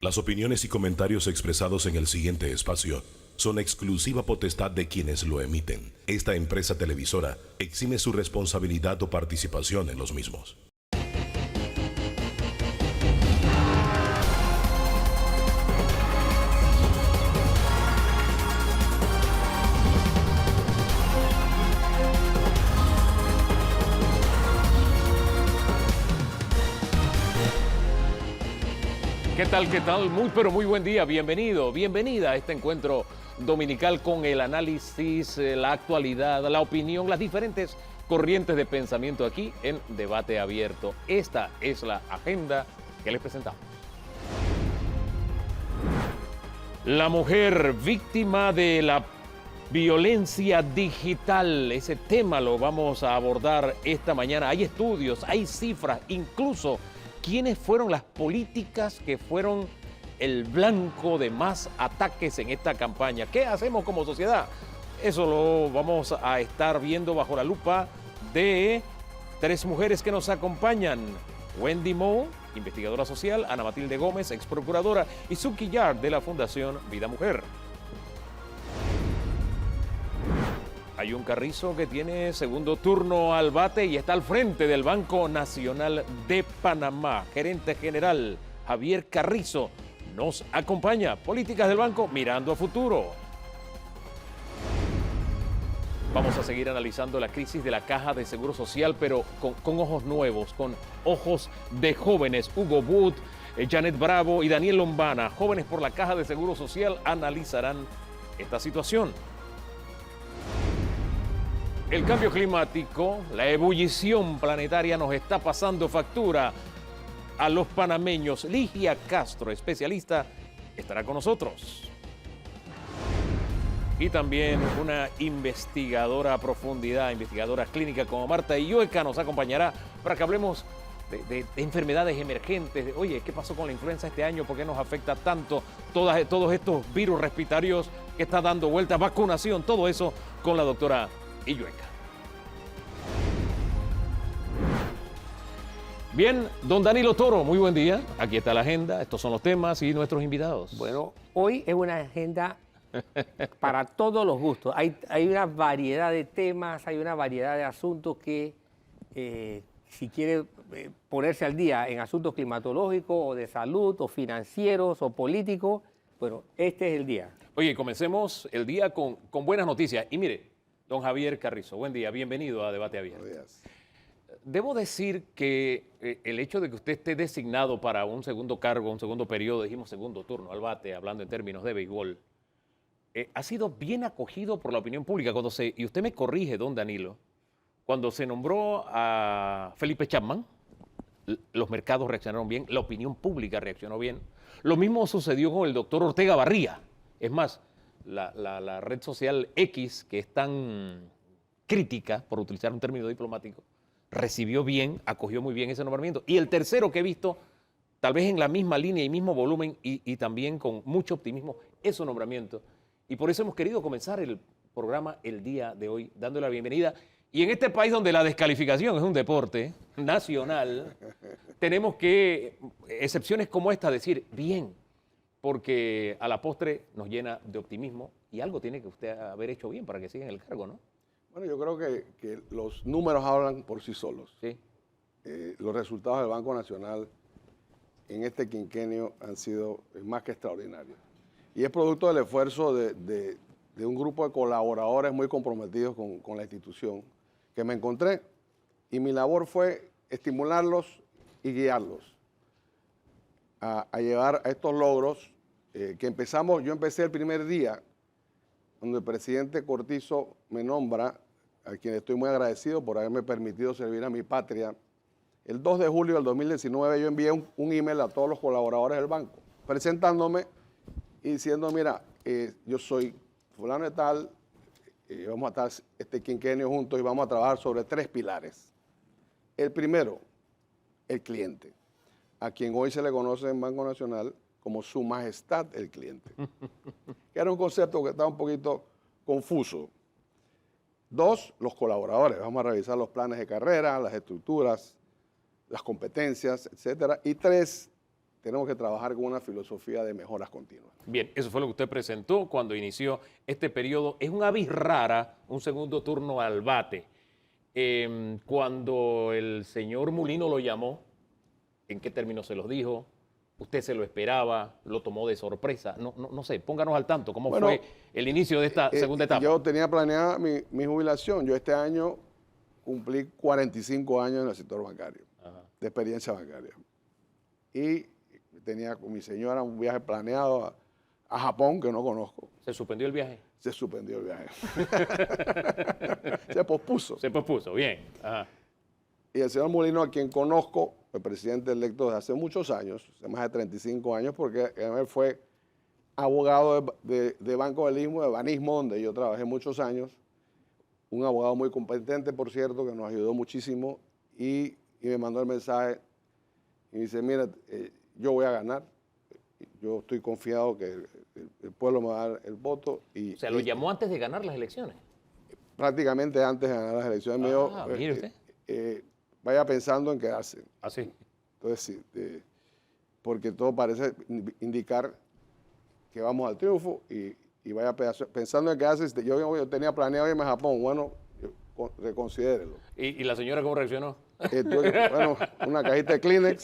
Las opiniones y comentarios expresados en el siguiente espacio son exclusiva potestad de quienes lo emiten. Esta empresa televisora exime su responsabilidad o participación en los mismos. ¿Qué tal? ¿Qué tal? Muy, pero muy buen día. Bienvenido, bienvenida a este encuentro dominical con el análisis, la actualidad, la opinión, las diferentes corrientes de pensamiento aquí en Debate Abierto. Esta es la agenda que les presentamos. La mujer víctima de la violencia digital, ese tema lo vamos a abordar esta mañana. Hay estudios, hay cifras, incluso quiénes fueron las políticas que fueron el blanco de más ataques en esta campaña. ¿Qué hacemos como sociedad? Eso lo vamos a estar viendo bajo la lupa de tres mujeres que nos acompañan. Wendy Moe, investigadora social, Ana Matilde Gómez, ex procuradora, y Suki Yard de la Fundación Vida Mujer. Hay un Carrizo que tiene segundo turno al bate y está al frente del Banco Nacional de Panamá. Gerente general Javier Carrizo nos acompaña. Políticas del banco mirando a futuro. Vamos a seguir analizando la crisis de la Caja de Seguro Social, pero con ojos nuevos, con ojos de jóvenes. Hugo Wood, Janet Bravo y Daniel Lombana, jóvenes por la Caja de Seguro Social, analizarán esta situación. El cambio climático, la ebullición planetaria nos está pasando factura a los panameños. Ligia Castro, especialista, estará con nosotros. Y también una investigadora a profundidad, investigadora clínica como Marta Illueca nos acompañará para que hablemos de enfermedades emergentes. Oye, ¿qué pasó con la influenza este año? ¿Por qué nos afecta tanto todos estos virus respiratorios que está dando vuelta? Vacunación, todo eso con la doctora Illueca. Bien, don Danilo Toro, muy buen día. Aquí está la agenda, estos son los temas y nuestros invitados. Bueno, hoy es una agenda para todos los gustos. Hay una variedad de temas, hay una variedad de asuntos que, si quiere ponerse al día en asuntos climatológicos o de salud o financieros o políticos, bueno, este es el día. Oye, comencemos el día con buenas noticias. Y mire, don Javier Carrizo, buen día, bienvenido a Debate Abierto. Buenos días. Debo decir que el hecho de que usted esté designado para un segundo cargo, un segundo periodo, dijimos segundo turno al bate, hablando en términos de béisbol, ha sido bien acogido por la opinión pública. Y usted me corrige, don Danilo, cuando se nombró a Felipe Chapman, los mercados reaccionaron bien, la opinión pública reaccionó bien. Lo mismo sucedió con el doctor Ortega Barría. Es más, la red social X, que es tan crítica, por utilizar un término diplomático, recibió bien, acogió muy bien ese nombramiento. Y el tercero que he visto, tal vez en la misma línea y mismo volumen y también con mucho optimismo, es su nombramiento. Y por eso hemos querido comenzar el programa el día de hoy, dándole la bienvenida. Y en este país donde la descalificación es un deporte nacional, tenemos que, excepciones como esta, decir bien, porque a la postre nos llena de optimismo y algo tiene que usted haber hecho bien para que siga en el cargo, ¿no? Bueno, yo creo que los números hablan por sí solos. Sí. Los resultados del Banco Nacional en este quinquenio han sido más que extraordinarios. Y es producto del esfuerzo de un grupo de colaboradores muy comprometidos con la institución que me encontré. Y mi labor fue estimularlos y guiarlos a llegar a estos logros que empezamos. Yo empecé el primer día cuando el presidente Cortizo me nombra, a quien estoy muy agradecido por haberme permitido servir a mi patria. El 2 de julio del 2019 yo envié un email a todos los colaboradores del banco, presentándome y diciendo, mira, yo soy fulano de tal, vamos a estar este quinquenio juntos y vamos a trabajar sobre tres pilares. El primero, el cliente, a quien hoy se le conoce en Banco Nacional como Su Majestad el cliente, que era un concepto que estaba un poquito confuso. Dos, los colaboradores. Vamos a revisar los planes de carrera, las estructuras, las competencias, etcétera. Y tres, tenemos que trabajar con una filosofía de mejoras continuas. Bien, eso fue lo que usted presentó cuando inició este periodo. Es una avis rara, un segundo turno al bate. Cuando el señor Mulino lo llamó, ¿en qué términos se los dijo? ¿Usted se lo esperaba? ¿Lo tomó de sorpresa? No sé, pónganos al tanto. ¿Cómo fue el inicio de esta segunda etapa? Yo tenía planeada mi jubilación. Yo este año cumplí 45 años en el sector bancario, de experiencia bancaria. Y tenía con mi señora un viaje planeado a Japón que no conozco. ¿Se suspendió el viaje? Se suspendió el viaje. Se pospuso. Se pospuso, bien. Ajá. Y el señor Mulino, a quien conozco, el presidente electo desde hace muchos años, hace más de 35 años, porque él fue abogado de Banco Belismo, de Banismo, donde yo trabajé muchos años. Un abogado muy competente, por cierto, que nos ayudó muchísimo. Y me mandó el mensaje y dice, mira, yo voy a ganar. Yo estoy confiado que el pueblo me va a dar el voto. O sea, lo llamó antes de ganar las elecciones. Prácticamente antes de ganar las elecciones. Me dijo, mire usted. Vaya pensando en quedarse. Así. Entonces, sí, porque todo parece indicar que vamos al triunfo y vaya pensando en quedarse. Yo tenía planeado irme a Japón. Bueno, reconsidérelo. ¿Y la señora cómo reaccionó? Bueno, una cajita de Kleenex.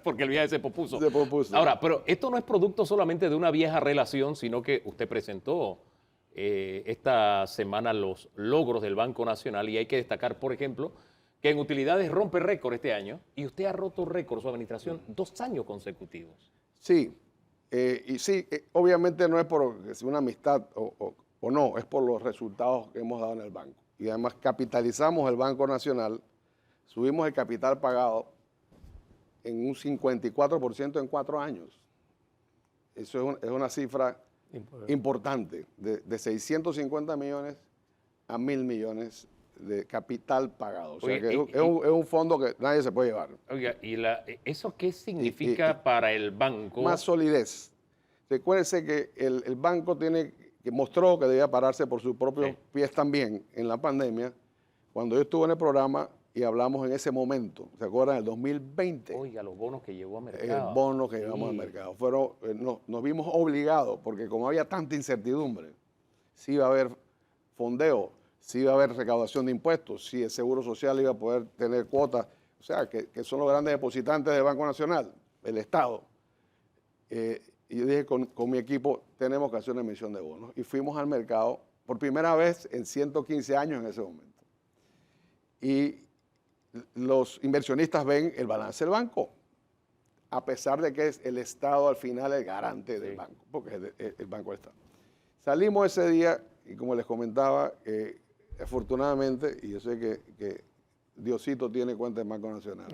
Porque el viaje se pospuso. Se pospuso. Ahora, pero esto no es producto solamente de una vieja relación, sino que usted presentó esta semana los logros del Banco Nacional y hay que destacar, por ejemplo, que en utilidades rompe récord este año y usted ha roto récord su administración 2 años consecutivos. Sí, y sí, obviamente no es por una amistad o no, es por los resultados que hemos dado en el banco. Y además capitalizamos el Banco Nacional, subimos el capital pagado en un 54% en 4 años. Eso es una cifra importante, de 650 millones a 1.000 millones de capital pagado. O sea, Oye, que es un fondo que nadie se puede llevar. Oiga, ¿y eso qué significa para el banco? Más solidez. Recuérdese que el banco que mostró que debía pararse por sus propios pies también en la pandemia. Cuando yo estuve en el programa y hablamos en ese momento, ¿se acuerdan? En el 2020. Oiga, los bonos que llevó a mercado. El bono que llevamos al mercado. Nos vimos obligados, porque como había tanta incertidumbre, si iba a haber fondeo, si iba a haber recaudación de impuestos, si el Seguro Social iba a poder tener cuotas, o sea, que son los grandes depositantes del Banco Nacional, el Estado. Y yo dije con mi equipo, tenemos que hacer una emisión de bonos. Y fuimos al mercado por primera vez en 115 años en ese momento. Y los inversionistas ven el balance del banco, a pesar de que es el Estado al final el garante del banco, porque es el Banco del Estado. Salimos ese día y como les comentaba, afortunadamente, y yo sé que Diosito tiene cuenta en Banco Nacional,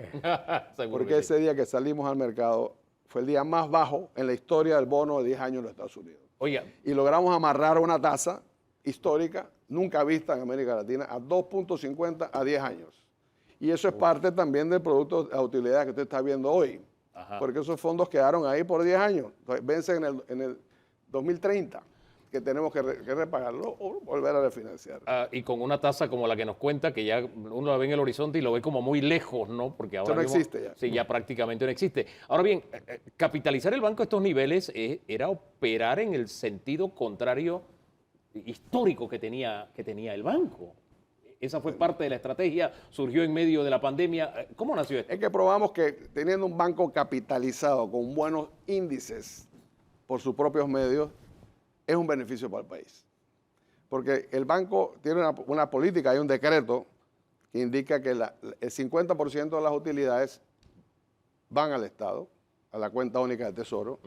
porque ese día que salimos al mercado fue el día más bajo en la historia del bono de 10 años en los Estados Unidos. Oiga. Y logramos amarrar una tasa histórica, nunca vista en América Latina, a 2.50 a 10 años. Y eso es parte también del producto de utilidad que usted está viendo hoy. Ajá. Porque esos fondos quedaron ahí por 10 años. Entonces, vencen en el 2030, que tenemos que repagarlo o volver a refinanciar. Y con una tasa como la que nos cuenta, que ya uno la ve en el horizonte y lo ve como muy lejos, ¿no? Porque ahora eso no mismo, existe ya. Sí, ya prácticamente no existe. Ahora bien, capitalizar el banco a estos niveles era operar en el sentido contrario histórico que tenía el banco. Esa fue parte de la estrategia, surgió en medio de la pandemia. ¿Cómo nació esto? Es que probamos que teniendo un banco capitalizado con buenos índices por sus propios medios, es un beneficio para el país. Porque el banco tiene una política, hay un decreto que indica que el 50% de las utilidades van al Estado, a la cuenta única del Tesoro,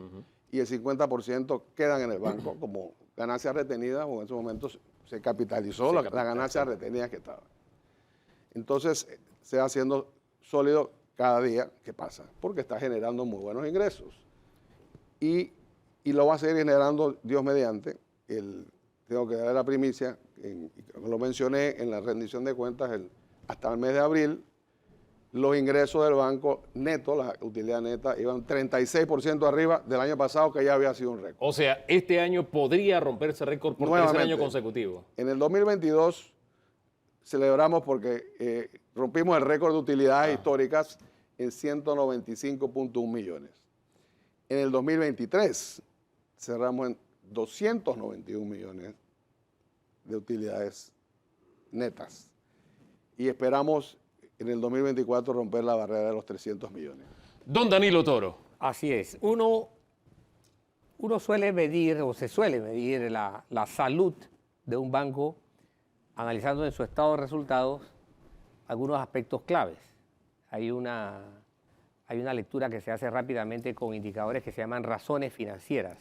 y el 50% quedan en el banco como ganancias retenidas, o en ese momento se capitalizó la ganancia retenida que estaba. Entonces, se va haciendo sólido cada día que pasa, porque está generando muy buenos ingresos. Y lo va a seguir generando Dios mediante. Tengo que dar la primicia, lo mencioné en la rendición de cuentas, hasta el mes de abril, los ingresos del banco neto, la utilidad neta, iban 36% arriba del año pasado, que ya había sido un récord. O sea, este año podría romperse récord por tercer año consecutivo. En el 2022 celebramos porque rompimos el récord de utilidades históricas en 195.1 millones. En el 2023 cerramos en 291 millones de utilidades netas. Y esperamos en el 2024 romper la barrera de los 300 millones. Don Danilo Toro. Así es. Uno suele medir o se suele medir la salud de un banco analizando en su estado de resultados algunos aspectos claves. Hay una lectura que se hace rápidamente con indicadores que se llaman razones financieras.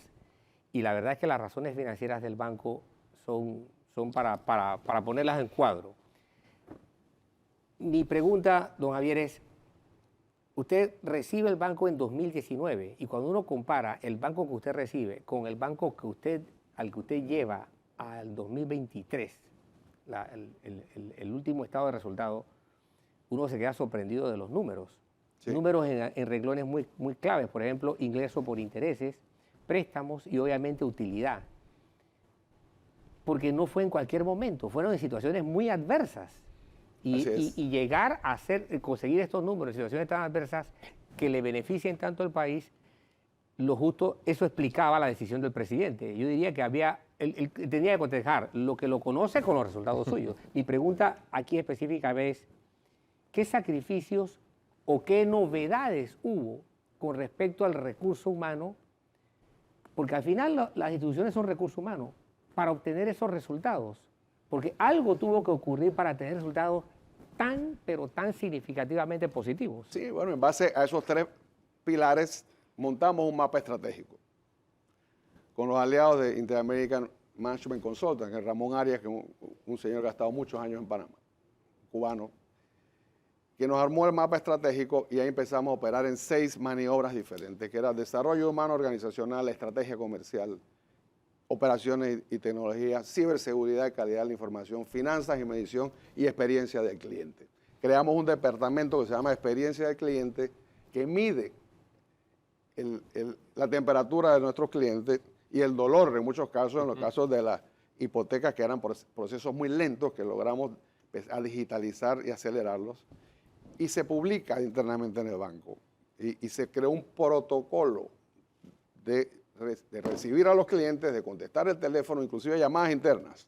Y la verdad es que las razones financieras del banco son para ponerlas en cuadro. Mi pregunta, don Javier, es, usted recibe el banco en 2019 y cuando uno compara el banco que usted recibe con el banco al que usted lleva al 2023, el último estado de resultado, uno se queda sorprendido de los números. Sí. Números en renglones muy claves, por ejemplo, ingreso por intereses, préstamos y obviamente utilidad. Porque no fue en cualquier momento, fueron en situaciones muy adversas. Y llegar a conseguir estos números en situaciones tan adversas que le beneficien tanto al país, lo justo, eso explicaba la decisión del presidente. Yo diría que él tenía que cotejar lo que lo conoce con los resultados suyos. Mi pregunta aquí específica es, ¿qué sacrificios o qué novedades hubo con respecto al recurso humano? Porque al final las instituciones son recursos humanos para obtener esos resultados. Porque algo tuvo que ocurrir para tener resultados pero tan significativamente positivos. Sí, bueno, en base a esos tres pilares montamos un mapa estratégico con los aliados de Inter-American Management Consultants, el Ramón Arias, que es un señor que ha estado muchos años en Panamá, cubano, que nos armó el mapa estratégico y ahí empezamos a operar en 6 maniobras diferentes, que era desarrollo humano organizacional, estrategia comercial, operaciones y tecnología, ciberseguridad y calidad de la información, finanzas y medición y experiencia del cliente. Creamos un departamento que se llama experiencia del cliente que mide la temperatura de nuestros clientes y el dolor en muchos casos, en los casos de las hipotecas que eran procesos muy lentos que logramos a digitalizar y acelerarlos. Y se publica internamente en el banco y se creó un protocolo de recibir a los clientes, de contestar el teléfono, inclusive llamadas internas.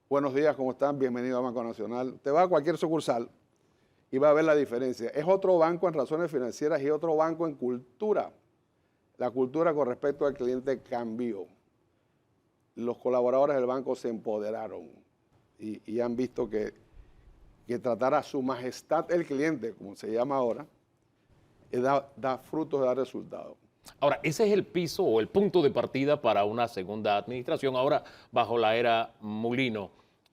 Buenos días, ¿cómo están? Bienvenido a Banco Nacional. Te va a cualquier sucursal y va a ver la diferencia. Es otro banco en razones financieras y otro banco en cultura. La cultura con respecto al cliente cambió. Los colaboradores del banco se empoderaron y han visto que tratar a su majestad el cliente, como se llama ahora, da frutos, da resultados. Ahora, ese es el piso o el punto de partida para una segunda administración. Ahora, bajo la era Mulino,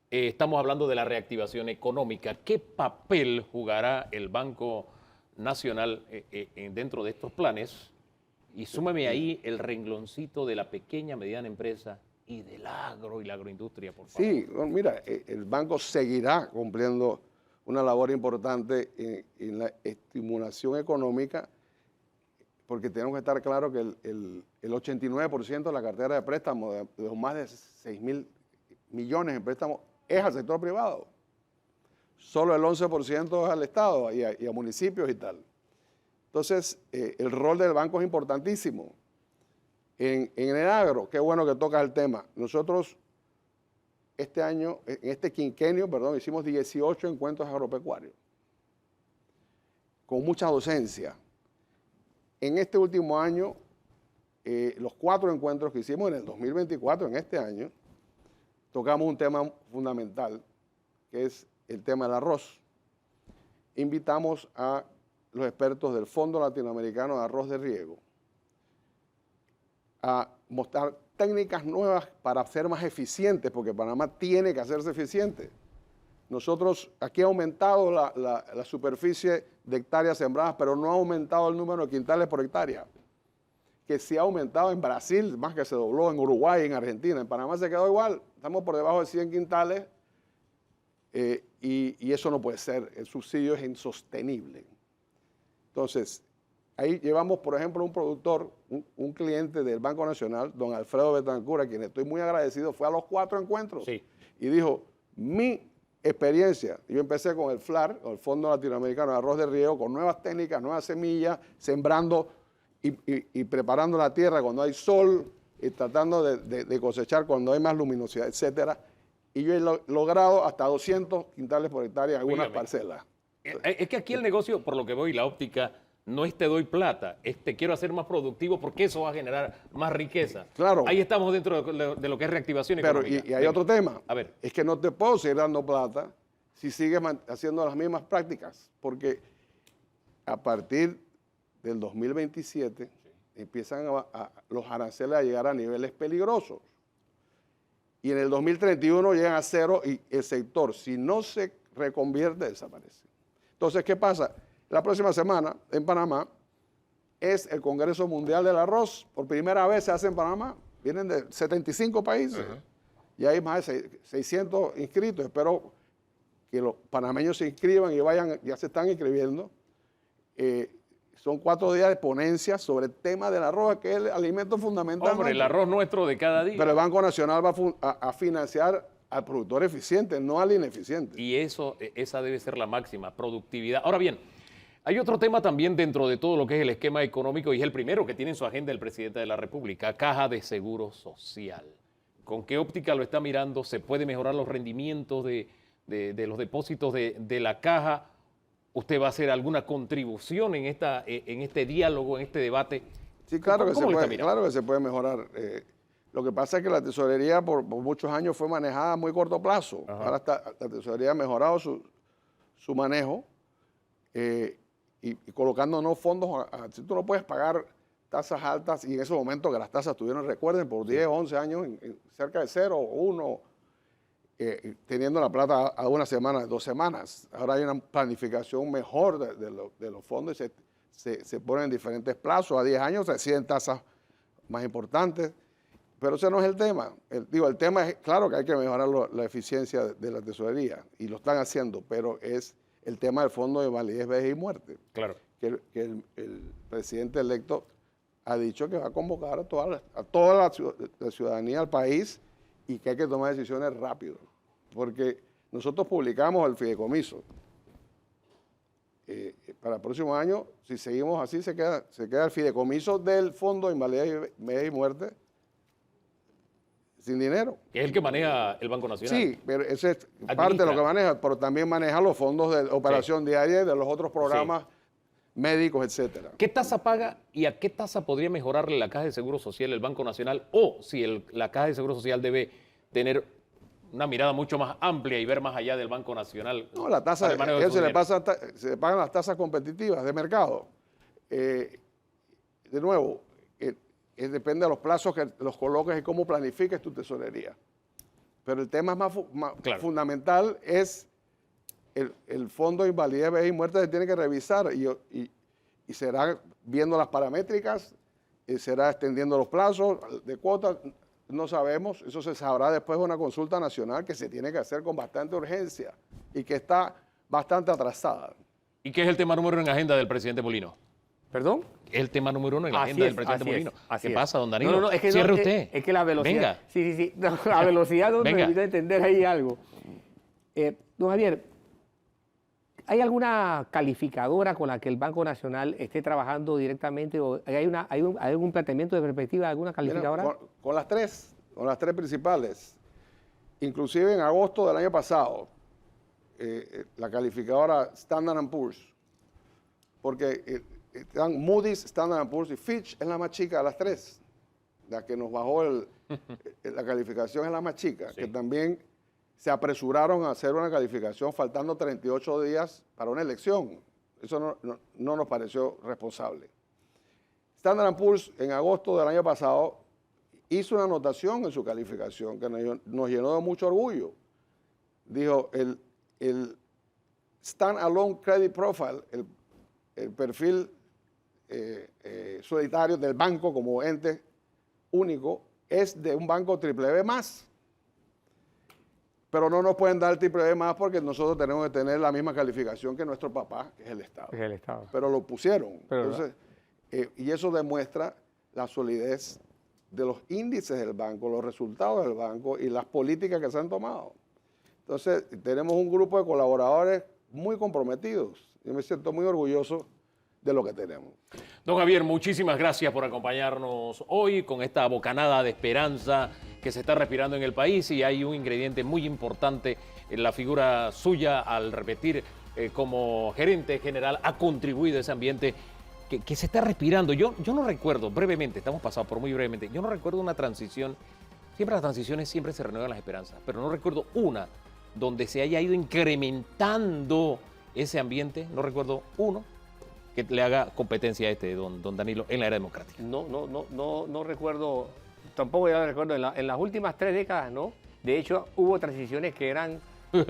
estamos hablando de la reactivación económica. ¿Qué papel jugará el Banco Nacional dentro de estos planes? Y súmeme ahí el rengloncito de la pequeña, mediana empresa y del agro y la agroindustria, por favor. Sí, mira, el banco seguirá cumpliendo una labor importante en la estimulación económica, porque tenemos que estar claros que el 89% de la cartera de préstamos, de los más de 6.000 millones en préstamos, es al sector privado. Solo el 11% es al Estado y a municipios y tal. Entonces, el rol del banco es importantísimo. En el agro, qué bueno que tocas el tema. Nosotros este año, en este quinquenio, perdón, hicimos 18 encuentros agropecuarios, con mucha docencia. En este último año, los 4 encuentros que hicimos en el 2024, en este año, tocamos un tema fundamental, que es el tema del arroz. Invitamos a los expertos del Fondo Latinoamericano de Arroz de Riego a mostrar técnicas nuevas para ser más eficientes, porque Panamá tiene que hacerse eficiente. Nosotros, aquí ha aumentado la superficie de hectáreas sembradas, pero no ha aumentado el número de quintales por hectárea, que sí ha aumentado en Brasil, más que se dobló, en Uruguay, en Argentina. En Panamá se quedó igual, estamos por debajo de 100 quintales y eso no puede ser, el subsidio es insostenible. Entonces, ahí llevamos, por ejemplo, un productor, un cliente del Banco Nacional, don Alfredo Betancur, a quien estoy muy agradecido, fue a los 4 encuentros y dijo, mi experiencia. Yo empecé con el FLAR, el Fondo Latinoamericano de Arroz de Riego, con nuevas técnicas, nuevas semillas, sembrando y preparando la tierra cuando hay sol, y tratando de cosechar cuando hay más luminosidad, etcétera. Y yo he logrado hasta 200 quintales por hectárea en algunas parcelas. Es que aquí el negocio, por lo que veo, y la óptica, no es te doy plata, es te quiero hacer más productivo porque eso va a generar más riqueza. Claro. Ahí estamos dentro de lo que es reactivación Pero, económica. y hay otro tema. A ver. Es que no te puedo seguir dando plata si sigues haciendo las mismas prácticas. Porque a partir del 2027 empiezan los aranceles a llegar a niveles peligrosos. Y en el 2031 llegan a cero y el sector, si no se reconvierte, desaparece. Entonces, ¿qué pasa? La próxima semana en Panamá es el Congreso Mundial del Arroz. Por primera vez se hace en Panamá. Vienen de 75 países. Y hay más de 600 inscritos. Espero que los panameños se inscriban y vayan, ya se están inscribiendo. Son 4 días de ponencias sobre el tema del arroz, que es el alimento fundamental. Hombre, el arroz nuestro de cada día. Pero el Banco Nacional va a financiar al productor eficiente, no al ineficiente. Y esa debe ser la máxima, productividad. Ahora bien, hay otro tema también dentro de todo lo que es el esquema económico y es el primero que tiene en su agenda el presidente de la República, Caja de Seguro Social. ¿Con qué óptica lo está mirando? ¿Se puede mejorar los rendimientos de los depósitos de la caja? ¿Usted va a hacer alguna contribución en este diálogo, en este debate? Sí, claro que, ¿Cómo lo está mirando? claro que se puede mejorar. Lo que pasa es que la tesorería por muchos años fue manejada a muy corto plazo. Ajá. Ahora la tesorería ha mejorado su manejo y colocándonos fondos. Si tú no puedes pagar tasas altas, y en ese momento que las tasas tuvieron, recuerden, por 10, 11 años, cerca de 0 o 1, teniendo la plata a una semana, 2 semanas. Ahora hay una planificación mejor de los fondos y se ponen en diferentes plazos. A 10 años se deciden tasas más importantes. Pero ese no es el tema. El tema es, claro que hay que mejorar la eficiencia de la tesorería, y lo están haciendo, pero es el tema del Fondo de Invalidez, Vejez y Muerte. Claro. Que el presidente electo ha dicho que va a convocar a toda la ciudadanía, al país, y que hay que tomar decisiones rápido. Porque nosotros publicamos el fideicomiso. Para el próximo año, si seguimos así, se queda el fideicomiso del Fondo de Invalidez, Vejez y Muerte sin dinero. Que es el que maneja el Banco Nacional. Sí, pero ese es parte de lo que maneja, pero también maneja los fondos de operación diaria y de los otros programas médicos, etcétera. ¿Qué tasa paga y a qué tasa podría mejorarle la Caja de Seguro Social el Banco Nacional? O si la Caja de Seguro Social debe tener una mirada mucho más amplia y ver más allá del Banco Nacional. No, la tasa, para el manejo de su dinero. se le pagan las tasas competitivas de mercado. De nuevo, depende de los plazos que los coloques y cómo planifiques tu tesorería. Pero el tema más Claro. fundamental es el Fondo de Invalidez, Vejez y Muerte. Se tiene que revisar y será viendo las paramétricas, será extendiendo los plazos de cuotas. No sabemos, eso se sabrá después de una consulta nacional que se tiene que hacer con bastante urgencia y que está bastante atrasada. ¿Y qué es el tema número 1 en agenda del presidente Molino? ¿Perdón? Es el tema número 1 en la Así agenda es, del presidente así es, Molino. así ¿Qué es. pasa, don Danilo? No, es que Cierre no, usted. Es que la velocidad. Venga. Sí. No, la velocidad no me Venga. permite entender ahí algo. Don Javier, ¿hay alguna calificadora con la que el Banco Nacional esté trabajando directamente? ¿O hay algún planteamiento de perspectiva de alguna calificadora? Mira, con las tres principales. Inclusive en agosto del año pasado, la calificadora Standard & Poor's, porque están Moody's, Standard & Poor's y Fitch es la más chica de las tres. La que nos bajó la calificación es la más chica, Sí. que también se apresuraron a hacer una calificación faltando 38 días para una elección. Eso no nos pareció responsable. Standard & Poor's en agosto del año pasado hizo una anotación en su calificación que nos llenó de mucho orgullo. Dijo, el Stand-Alone Credit Profile, el perfil solitario del banco como ente único, es de un banco triple B más. Pero no nos pueden dar triple B más porque nosotros tenemos que tener la misma calificación que nuestro papá, que es el Estado. Es el Estado. Pero lo pusieron. Pero Entonces, y eso demuestra la solidez de los índices del banco, los resultados del banco y las políticas que se han tomado. Entonces, tenemos un grupo de colaboradores muy comprometidos. Yo me siento muy orgulloso de lo que tenemos. Don Javier, muchísimas gracias por acompañarnos hoy con esta bocanada de esperanza que se está respirando en el país, y hay un ingrediente muy importante en la figura suya al repetir como gerente general, ha contribuido a ese ambiente que se está respirando. Yo no recuerdo, brevemente, estamos pasados por muy brevemente, yo no recuerdo una transición, siempre las transiciones siempre se renuevan las esperanzas, pero no recuerdo una donde se haya ido incrementando ese ambiente, no recuerdo uno que le haga competencia a don Danilo, en la era democrática. No recuerdo, tampoco ya recuerdo, en las últimas 3 décadas, ¿no? De hecho, hubo transiciones que eran...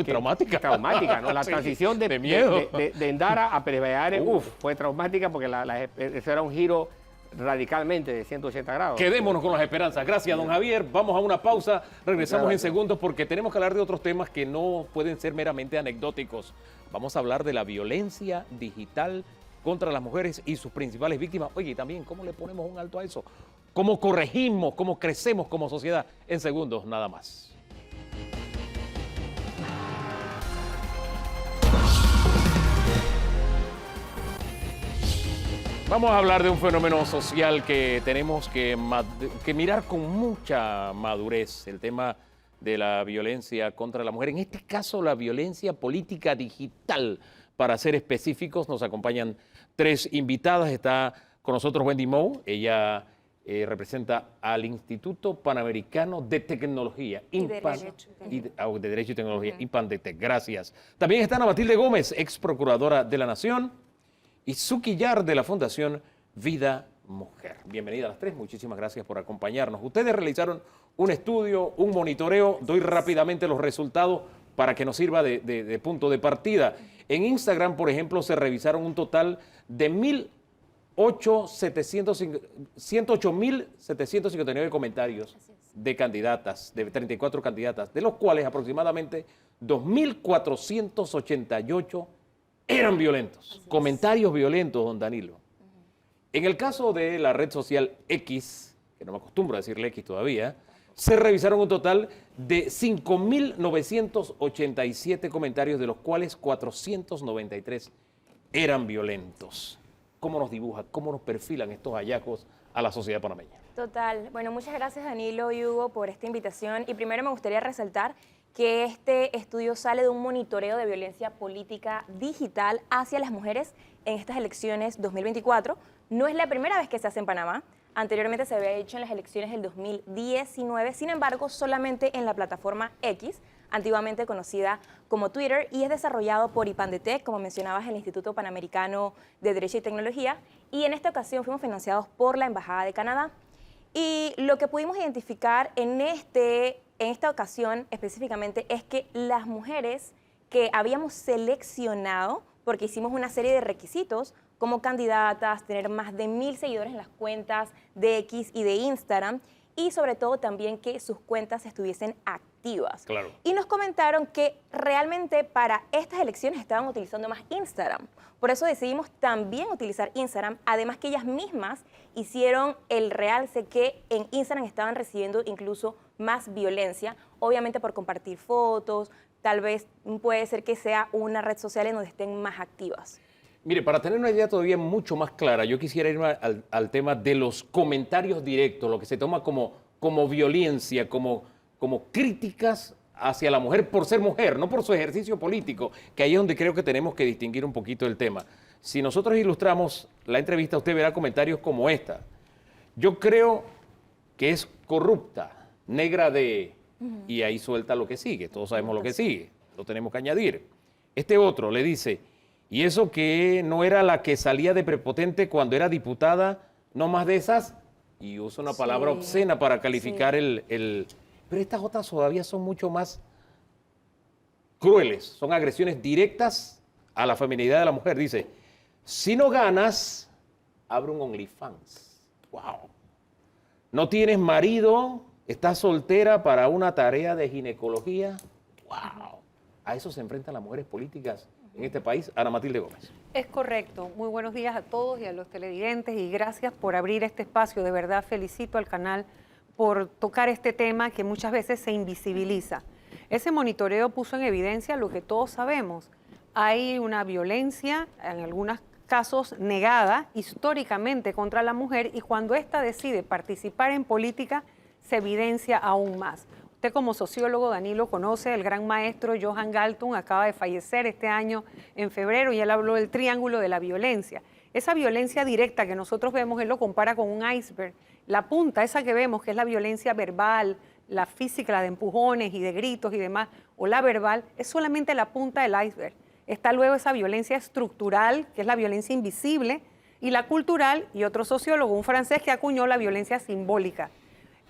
Traumática. Traumática, ¿no? La Sí, transición de miedo. de Endara a Pérez Valladares, fue traumática porque eso era un giro radicalmente de 180 grados. Quedémonos con las esperanzas. Gracias, don Javier. Vamos a una pausa. Regresamos en segundos porque tenemos que hablar de otros temas que no pueden ser meramente anecdóticos. Vamos a hablar de la violencia digital contra las mujeres y sus principales víctimas. Oye, y también, ¿cómo le ponemos un alto a eso? ¿Cómo corregimos, cómo crecemos como sociedad? En segundos, nada más. Vamos a hablar de un fenómeno social que tenemos que mirar con mucha madurez, el tema de la violencia contra la mujer. En este caso, la violencia política digital. Para ser específicos, nos acompañan 3 invitadas. Está con nosotros Wendy Moe. Ella representa al Instituto Panamericano de Tecnología. De Derecho y Tecnología, IPANDETEC. Gracias. También está Ana Matilde Gómez, ex procuradora de la Nación, y Suki Yar de la Fundación Vida Mujer. Bienvenida a las 3, muchísimas gracias por acompañarnos. Ustedes realizaron un estudio, un monitoreo, doy rápidamente los resultados para que nos sirva de punto de partida. En Instagram, por ejemplo, se revisaron un total de 108.759 comentarios de candidatas, de 34 candidatas, de los cuales aproximadamente 2.488 eran violentos, comentarios violentos, don Danilo. En el caso de la red social X, que no me acostumbro a decirle X todavía, se revisaron un total de 5.987 comentarios, de los cuales 493 eran violentos. ¿Cómo nos dibuja, cómo nos perfilan estos hallazgos a la sociedad panameña? Total. Bueno, muchas gracias Danilo y Hugo por esta invitación. Y primero me gustaría resaltar que este estudio sale de un monitoreo de violencia política digital hacia las mujeres en estas elecciones 2024. No es la primera vez que se hace en Panamá. Anteriormente se había hecho en las elecciones del 2019, sin embargo, solamente en la plataforma X, antiguamente conocida como Twitter, y es desarrollado por IPANDETEC, como mencionabas, el Instituto Panamericano de Derecho y Tecnología, y en esta ocasión fuimos financiados por la Embajada de Canadá. Y lo que pudimos identificar en esta ocasión específicamente es que las mujeres que habíamos seleccionado, porque hicimos una serie de requisitos como candidatas, tener más de 1.000 seguidores en las cuentas de X y de Instagram, y sobre todo también que sus cuentas estuviesen activas. Claro. Y nos comentaron que realmente para estas elecciones estaban utilizando más Instagram. Por eso decidimos también utilizar Instagram, además que ellas mismas hicieron el realce que en Instagram estaban recibiendo incluso más violencia, obviamente por compartir fotos, tal vez puede ser que sea una red social en donde estén más activas. Mire, para tener una idea todavía mucho más clara, yo quisiera irme al tema de los comentarios directos, lo que se toma como violencia, como críticas hacia la mujer por ser mujer, no por su ejercicio político, que ahí es donde creo que tenemos que distinguir un poquito el tema. Si nosotros ilustramos la entrevista, usted verá comentarios como esta. Yo creo que es corrupta, negra de... Y ahí suelta lo que sigue, todos sabemos lo que sigue, lo tenemos que añadir. Este otro le dice... Y eso que no era la que salía de prepotente cuando era diputada, no más de esas, y usa una palabra obscena para calificar el... Pero estas otras todavía son mucho más crueles, son agresiones directas a la feminidad de la mujer. Dice, si no ganas, abre un OnlyFans. ¡Wow! No tienes marido, estás soltera para una tarea de ginecología. ¡Wow! A eso se enfrentan las mujeres políticas en este país. Ana Matilde Gómez. Es correcto. Muy buenos días a todos y a los televidentes y gracias por abrir este espacio. De verdad felicito al canal por tocar este tema que muchas veces se invisibiliza. Ese monitoreo puso en evidencia lo que todos sabemos. Hay una violencia, en algunos casos negada históricamente contra la mujer, y cuando ésta decide participar en política se evidencia aún más. Usted como sociólogo, Danilo, conoce el gran maestro Johan Galtung, acaba de fallecer este año en febrero, y él habló del triángulo de la violencia. Esa violencia directa que nosotros vemos, él lo compara con un iceberg. La punta, esa que vemos, que es la violencia verbal, la física, la de empujones y de gritos y demás, o la verbal, es solamente la punta del iceberg. Está luego esa violencia estructural, que es la violencia invisible, y la cultural, y otro sociólogo, un francés, que acuñó la violencia simbólica.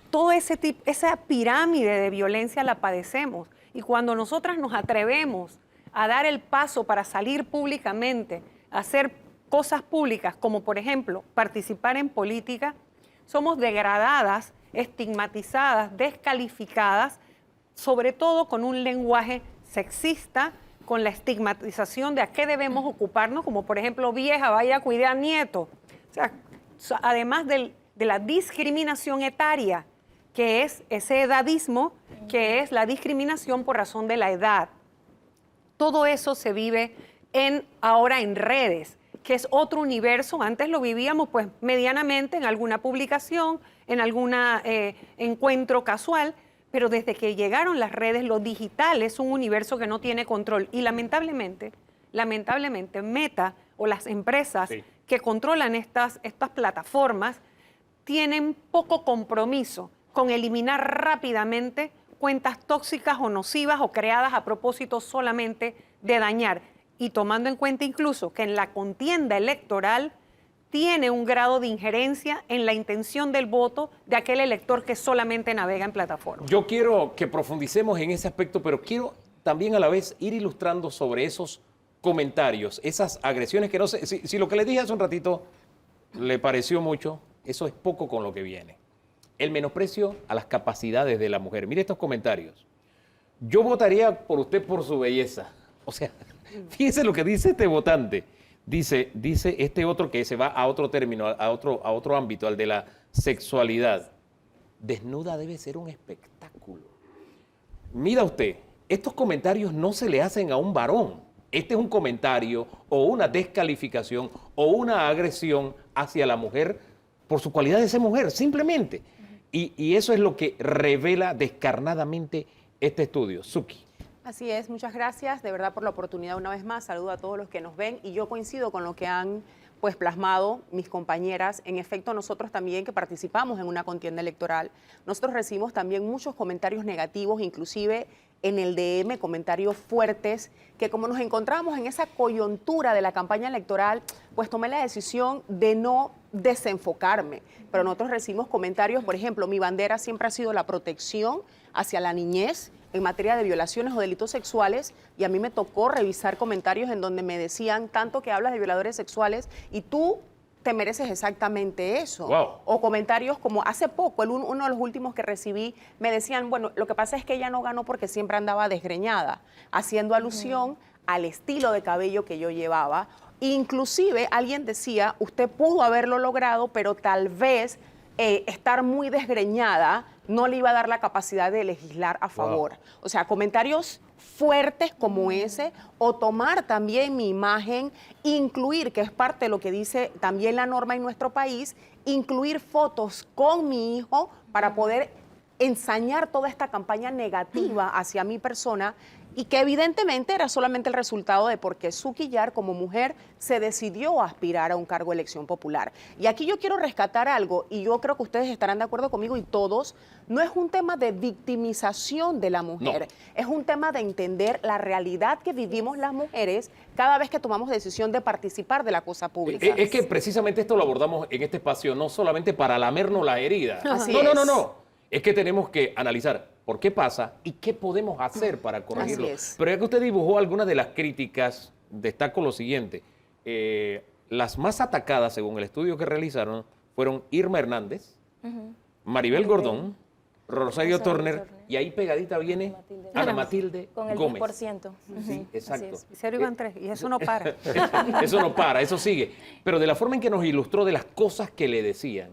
Todo ese tipo, esa pirámide de violencia la padecemos. Y cuando nosotras nos atrevemos a dar el paso para salir públicamente, a hacer cosas públicas, como por ejemplo participar en política, somos degradadas, estigmatizadas, descalificadas, sobre todo con un lenguaje sexista, con la estigmatización de a qué debemos ocuparnos, como por ejemplo, vieja, vaya a cuidar nieto. O sea, además de la discriminación etaria, que es ese edadismo, que es la discriminación por razón de la edad. Todo eso se vive ahora en redes, que es otro universo. Antes lo vivíamos pues medianamente en alguna publicación, en algún encuentro casual, pero desde que llegaron las redes, lo digital es un universo que no tiene control. Y lamentablemente, Meta o las empresas que controlan estas plataformas tienen poco compromiso con eliminar rápidamente cuentas tóxicas o nocivas o creadas a propósito solamente de dañar. Y tomando en cuenta incluso que en la contienda electoral tiene un grado de injerencia en la intención del voto de aquel elector que solamente navega en plataforma. Yo quiero que profundicemos en ese aspecto, pero quiero también a la vez ir ilustrando sobre esos comentarios, esas agresiones que no sé, si lo que le dije hace un ratito le pareció mucho, eso es poco con lo que viene. El menosprecio a las capacidades de la mujer. Mire estos comentarios. Yo votaría por usted por su belleza. O sea, fíjese lo que dice este votante. Dice este otro que se va a otro término, a otro ámbito, al de la sexualidad. Desnuda debe ser un espectáculo. Mira usted, estos comentarios no se le hacen a un varón. Este es un comentario o una descalificación o una agresión hacia la mujer por su cualidad de ser mujer, simplemente. Y eso es lo que revela descarnadamente este estudio. Suki. Así es, muchas gracias de verdad por la oportunidad una vez más. Saludo a todos los que nos ven y yo coincido con lo que han pues plasmado mis compañeras. En efecto, nosotros también que participamos en una contienda electoral, nosotros recibimos también muchos comentarios negativos, inclusive en el DM, comentarios fuertes, que como nos encontramos en esa coyuntura de la campaña electoral, pues tomé la decisión de no desenfocarme. Pero nosotros recibimos comentarios, por ejemplo, mi bandera siempre ha sido la protección hacia la niñez en materia de violaciones o delitos sexuales, y a mí me tocó revisar comentarios en donde me decían, tanto que hablas de violadores sexuales y tú te mereces exactamente eso. Wow. O comentarios como hace poco, uno de los últimos que recibí, me decían, bueno, lo que pasa es que ella no ganó porque siempre andaba desgreñada, haciendo alusión al estilo de cabello que yo llevaba. Inclusive alguien decía, usted pudo haberlo logrado, pero tal vez estar muy desgreñada no le iba a dar la capacidad de legislar a favor. Wow. O sea, comentarios fuertes como ese, o tomar también mi imagen, incluir, que es parte de lo que dice también la norma en nuestro país, incluir fotos con mi hijo para poder ensañar toda esta campaña negativa hacia mi persona, y que evidentemente era solamente el resultado de porque Suki Yar como mujer se decidió a aspirar a un cargo de elección popular. Y aquí yo quiero rescatar algo, y yo creo que ustedes estarán de acuerdo conmigo y todos, no es un tema de victimización de la mujer, es un tema de entender la realidad que vivimos las mujeres cada vez que tomamos decisión de participar de la cosa pública. Es que precisamente esto lo abordamos en este espacio, no solamente para lamernos la herida. Así No. Es que tenemos que analizar por qué pasa y qué podemos hacer para corregirlo. Así es. Pero ya que usted dibujó algunas de las críticas, destaco lo siguiente. Las más atacadas, según el estudio que realizaron, fueron Irma Hernández, Maribel Gordón, Rosario Turner, y ahí pegadita viene Ana Matilde con el Gómez. 10%. Sí, exacto. Y 0 iban 3, y eso no para. Eso no para, eso sigue. Pero de la forma en que nos ilustró de las cosas que le decían,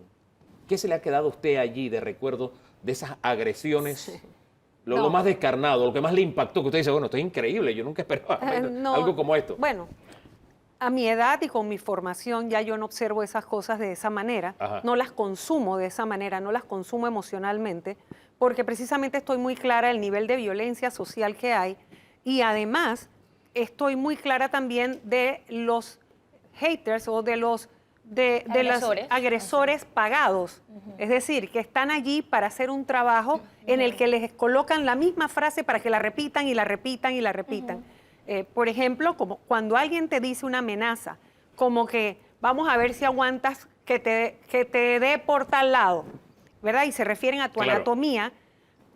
¿qué se le ha quedado a usted allí de recuerdo de esas agresiones lo No. más descarnado, lo que más le impactó, que usted dice, bueno, esto es increíble, yo nunca esperaba No, algo como esto? Bueno, a mi edad y con mi formación ya yo no observo esas cosas de esa manera, Ajá. no las consumo de esa manera, no las consumo emocionalmente, porque precisamente estoy muy clara del nivel de violencia social que hay y además estoy muy clara también de los haters o de los de los Agresores. agresores pagados, es decir, que están allí para hacer un trabajo en el que les colocan la misma frase para que la repitan y la repitan y la repitan. Por ejemplo, como cuando alguien te dice una amenaza, como que vamos a ver si aguantas que te dé por tal lado, ¿verdad? Y se refieren a tu Claro. anatomía.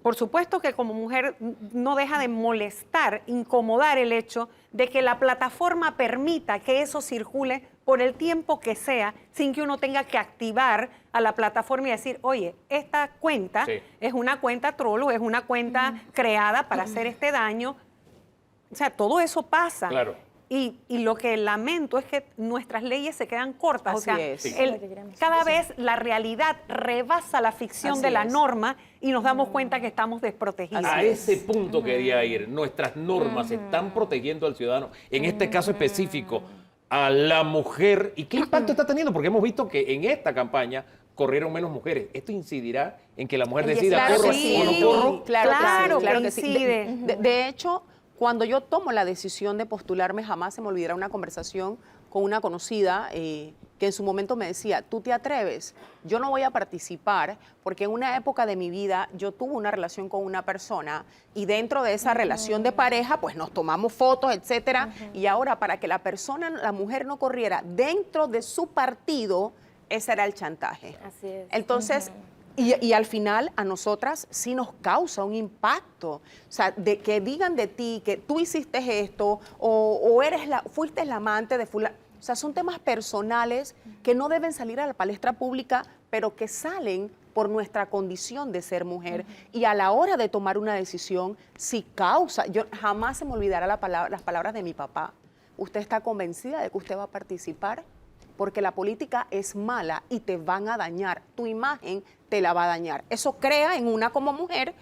Por supuesto que como mujer no deja de molestar, incomodar el hecho de que la plataforma permita que eso circule por el tiempo que sea, sin que uno tenga que activar a la plataforma y decir, oye, esta cuenta Sí. es una cuenta troll, es una cuenta creada para hacer este daño. O sea, todo eso pasa. Claro. Y lo que lamento es que nuestras leyes se quedan cortas. Así o sea, es. Sí. Eso es lo que quería mencionar. cada vez la realidad rebasa la ficción Así de la es. norma y nos damos cuenta que estamos desprotegidos. A ese punto quería ir. Nuestras normas están protegiendo al ciudadano, en este caso específico, a la mujer. ¿Y qué impacto está teniendo? Porque hemos visto que en esta campaña corrieron menos mujeres. ¿Esto incidirá en que la mujer decida Claro corro que sí. o no corro? Claro que sí, Claro que claro que sí. incide. De hecho, cuando yo tomo la decisión de postularme, jamás se me olvidará una conversación con una conocida que en su momento me decía, ¿tú te atreves? Yo no voy a participar porque en una época de mi vida yo tuve una relación con una persona y dentro de esa relación de pareja pues nos tomamos fotos, etcétera, y ahora para que la persona, la mujer no corriera dentro de su partido, ese era el chantaje. Así es. Entonces, y al final a nosotras sí nos causa un impacto. O sea, de que digan de ti que tú hiciste esto o fuiste la amante de fulano. O sea, son temas personales que no deben salir a la palestra pública, pero que salen por nuestra condición de ser mujer. Y a la hora de tomar una decisión, sí causa. Yo jamás se me olvidará las palabras de mi papá. ¿Usted está convencida de que usted va a participar? Porque la política es mala y te van a dañar. Tu imagen te la va a dañar. Eso crea en una como mujer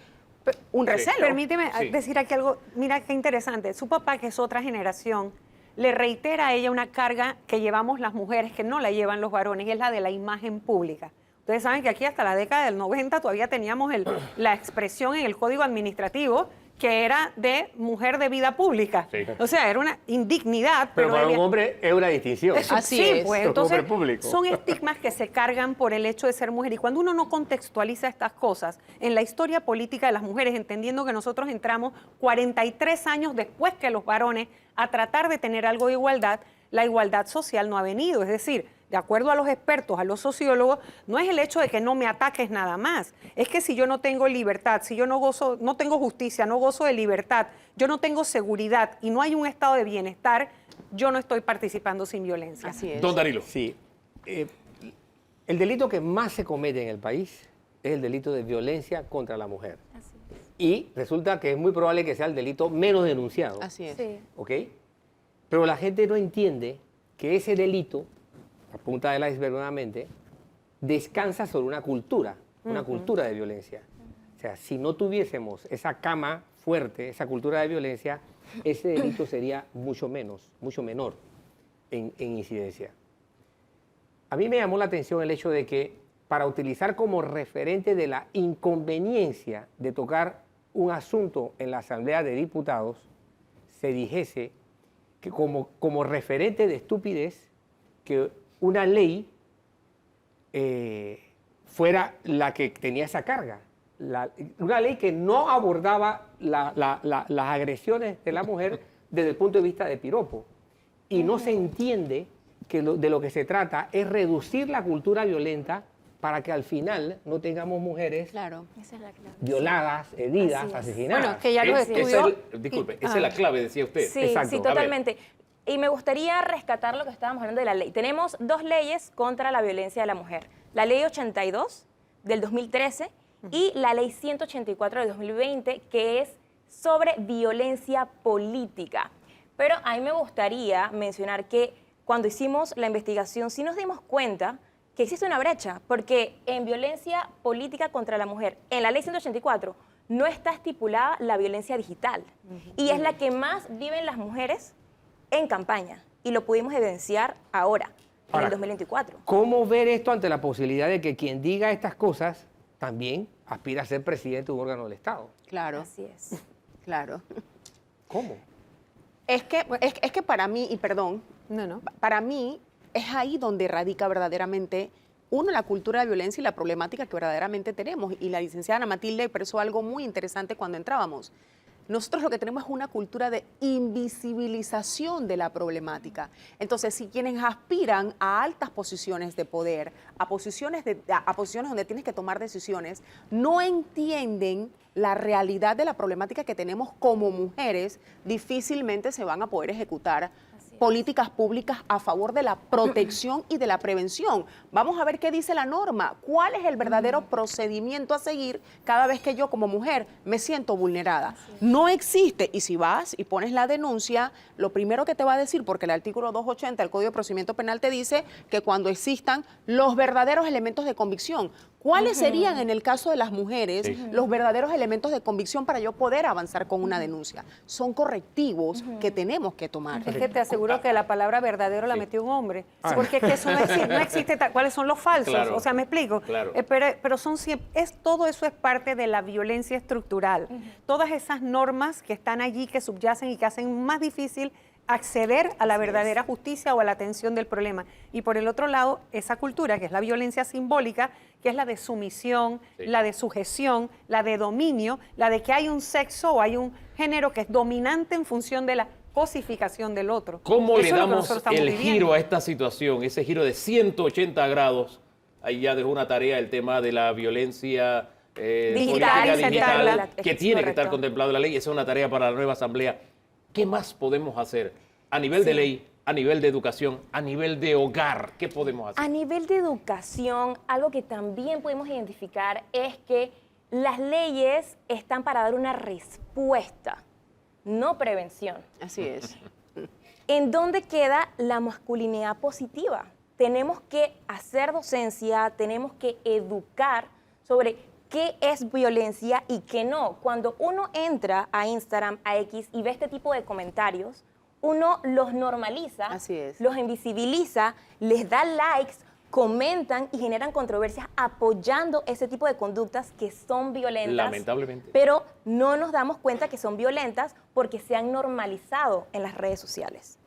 un recelo. Permíteme Sí. decir aquí algo, mira qué interesante. Su papá, que es otra generación, le reitera a ella una carga que llevamos las mujeres, que no la llevan los varones, y es la de la imagen pública. Ustedes saben que aquí hasta la década del 90 todavía teníamos la expresión en el Código Administrativo que era de mujer de vida pública. Sí. O sea, era una indignidad. Pero para un había- hombre es una distinción. Así sí, es. pues Un entonces hombre público. son estigmas que se cargan por el hecho de ser mujer. Y cuando uno no contextualiza estas cosas en la historia política de las mujeres, entendiendo que nosotros entramos 43 años después que los varones a tratar de tener algo de igualdad, la igualdad social no ha venido. Es decir, de acuerdo a los expertos, a los sociólogos, no es el hecho de que no me ataques nada más. Es que si yo no tengo libertad, si yo no tengo justicia, no gozo de libertad, yo no tengo seguridad y no hay un estado de bienestar, yo no estoy participando sin violencia. Así es. Don Danilo. Sí. El delito que más se comete en el país es el delito de violencia contra la mujer. Y resulta que es muy probable que sea el delito menos denunciado. Así es. Sí. ¿Ok? Pero la gente no entiende que ese delito, a punta del iceberg nuevamente, descansa sobre una cultura de violencia. O sea, si no tuviésemos esa cama fuerte, esa cultura de violencia, ese delito sería mucho menor en incidencia. A mí me llamó la atención el hecho de que para utilizar como referente de la inconveniencia de tocar un asunto en la Asamblea de Diputados, se dijese que como referente de estupidez, que una ley fuera la que tenía esa carga. Una ley que no abordaba las agresiones de la mujer desde el punto de vista de piropo. Y no se entiende que de lo que se trata es reducir la cultura violenta para que al final no tengamos mujeres Claro. Esa es la clave. violadas, heridas, Así es. asesinadas. Bueno, que ya los Ese estudios... disculpe, esa es la clave, decía usted. Sí, Exacto. sí, A ver. totalmente. Y me gustaría rescatar lo que estábamos hablando de la ley. Tenemos dos leyes contra la violencia de la mujer. La ley 82 del 2013 y la ley 184 del 2020, que es sobre violencia política. Pero a mí me gustaría mencionar que cuando hicimos la investigación sí nos dimos cuenta que existe una brecha, porque en violencia política contra la mujer, en la ley 184, no está estipulada la violencia digital. Y es la que más viven las mujeres en campaña. Y lo pudimos evidenciar ahora, en Ahora, el 2024. ¿Cómo ver esto ante la posibilidad de que quien diga estas cosas también aspira a ser presidente de un órgano del Estado? Claro, Así es. claro. ¿Cómo? Es que para mí, y perdón, No. para mí es ahí donde radica verdaderamente, uno, la cultura de violencia y la problemática que verdaderamente tenemos. Y la licenciada Ana Matilde expresó algo muy interesante cuando entrábamos. Nosotros lo que tenemos es una cultura de invisibilización de la problemática. Entonces, si quienes aspiran a altas posiciones de poder, a posiciones donde tienes que tomar decisiones, no entienden la realidad de la problemática que tenemos como mujeres, difícilmente se van a poder ejecutar políticas públicas a favor de la protección y de la prevención. Vamos a ver qué dice la norma, cuál es el verdadero procedimiento a seguir cada vez que yo como mujer me siento vulnerada. No existe, y si vas y pones la denuncia, lo primero que te va a decir, porque el artículo 280 del Código de Procedimiento Penal te dice que cuando existan los verdaderos elementos de convicción, ¿cuáles serían en el caso de las mujeres los verdaderos elementos de convicción para yo poder avanzar con una denuncia? Son correctivos que tenemos que tomar. Es que te aseguro que la palabra verdadero la metió un hombre, porque es que eso no existe ¿cuáles son los falsos? Claro. O sea, ¿me explico? Claro. Pero son todo eso es parte de la violencia estructural. Todas esas normas que están allí, que subyacen y que hacen más difícil acceder a la verdadera justicia o a la atención del problema. Y por el otro lado, esa cultura, que es la violencia simbólica, que es la de sumisión, la de sujeción, la de dominio, la de que hay un sexo o hay un género que es dominante en función de la cosificación del otro. ¿Cómo Eso le es lo que damos nosotros estamos el viviendo. giro a esta situación, ese giro de 180 grados? Ahí ya dejó una tarea el tema de la violencia Digital, política sentarla. que tiene que estar Correcto. contemplado en la ley. Esa es una tarea para la nueva Asamblea. ¿Qué más podemos hacer a nivel de ley, a nivel de educación, a nivel de hogar? ¿Qué podemos hacer? A nivel de educación, algo que también podemos identificar es que las leyes están para dar una respuesta, no prevención. Así es. ¿En dónde queda la masculinidad positiva? Tenemos que hacer docencia, tenemos que educar sobre qué es violencia y qué no. Cuando uno entra a Instagram, a X y ve este tipo de comentarios, uno los normaliza, Así es. los invisibiliza, les da likes, comentan y generan controversias apoyando ese tipo de conductas que son violentas. Lamentablemente. Pero no nos damos cuenta que son violentas porque se han normalizado en las redes sociales.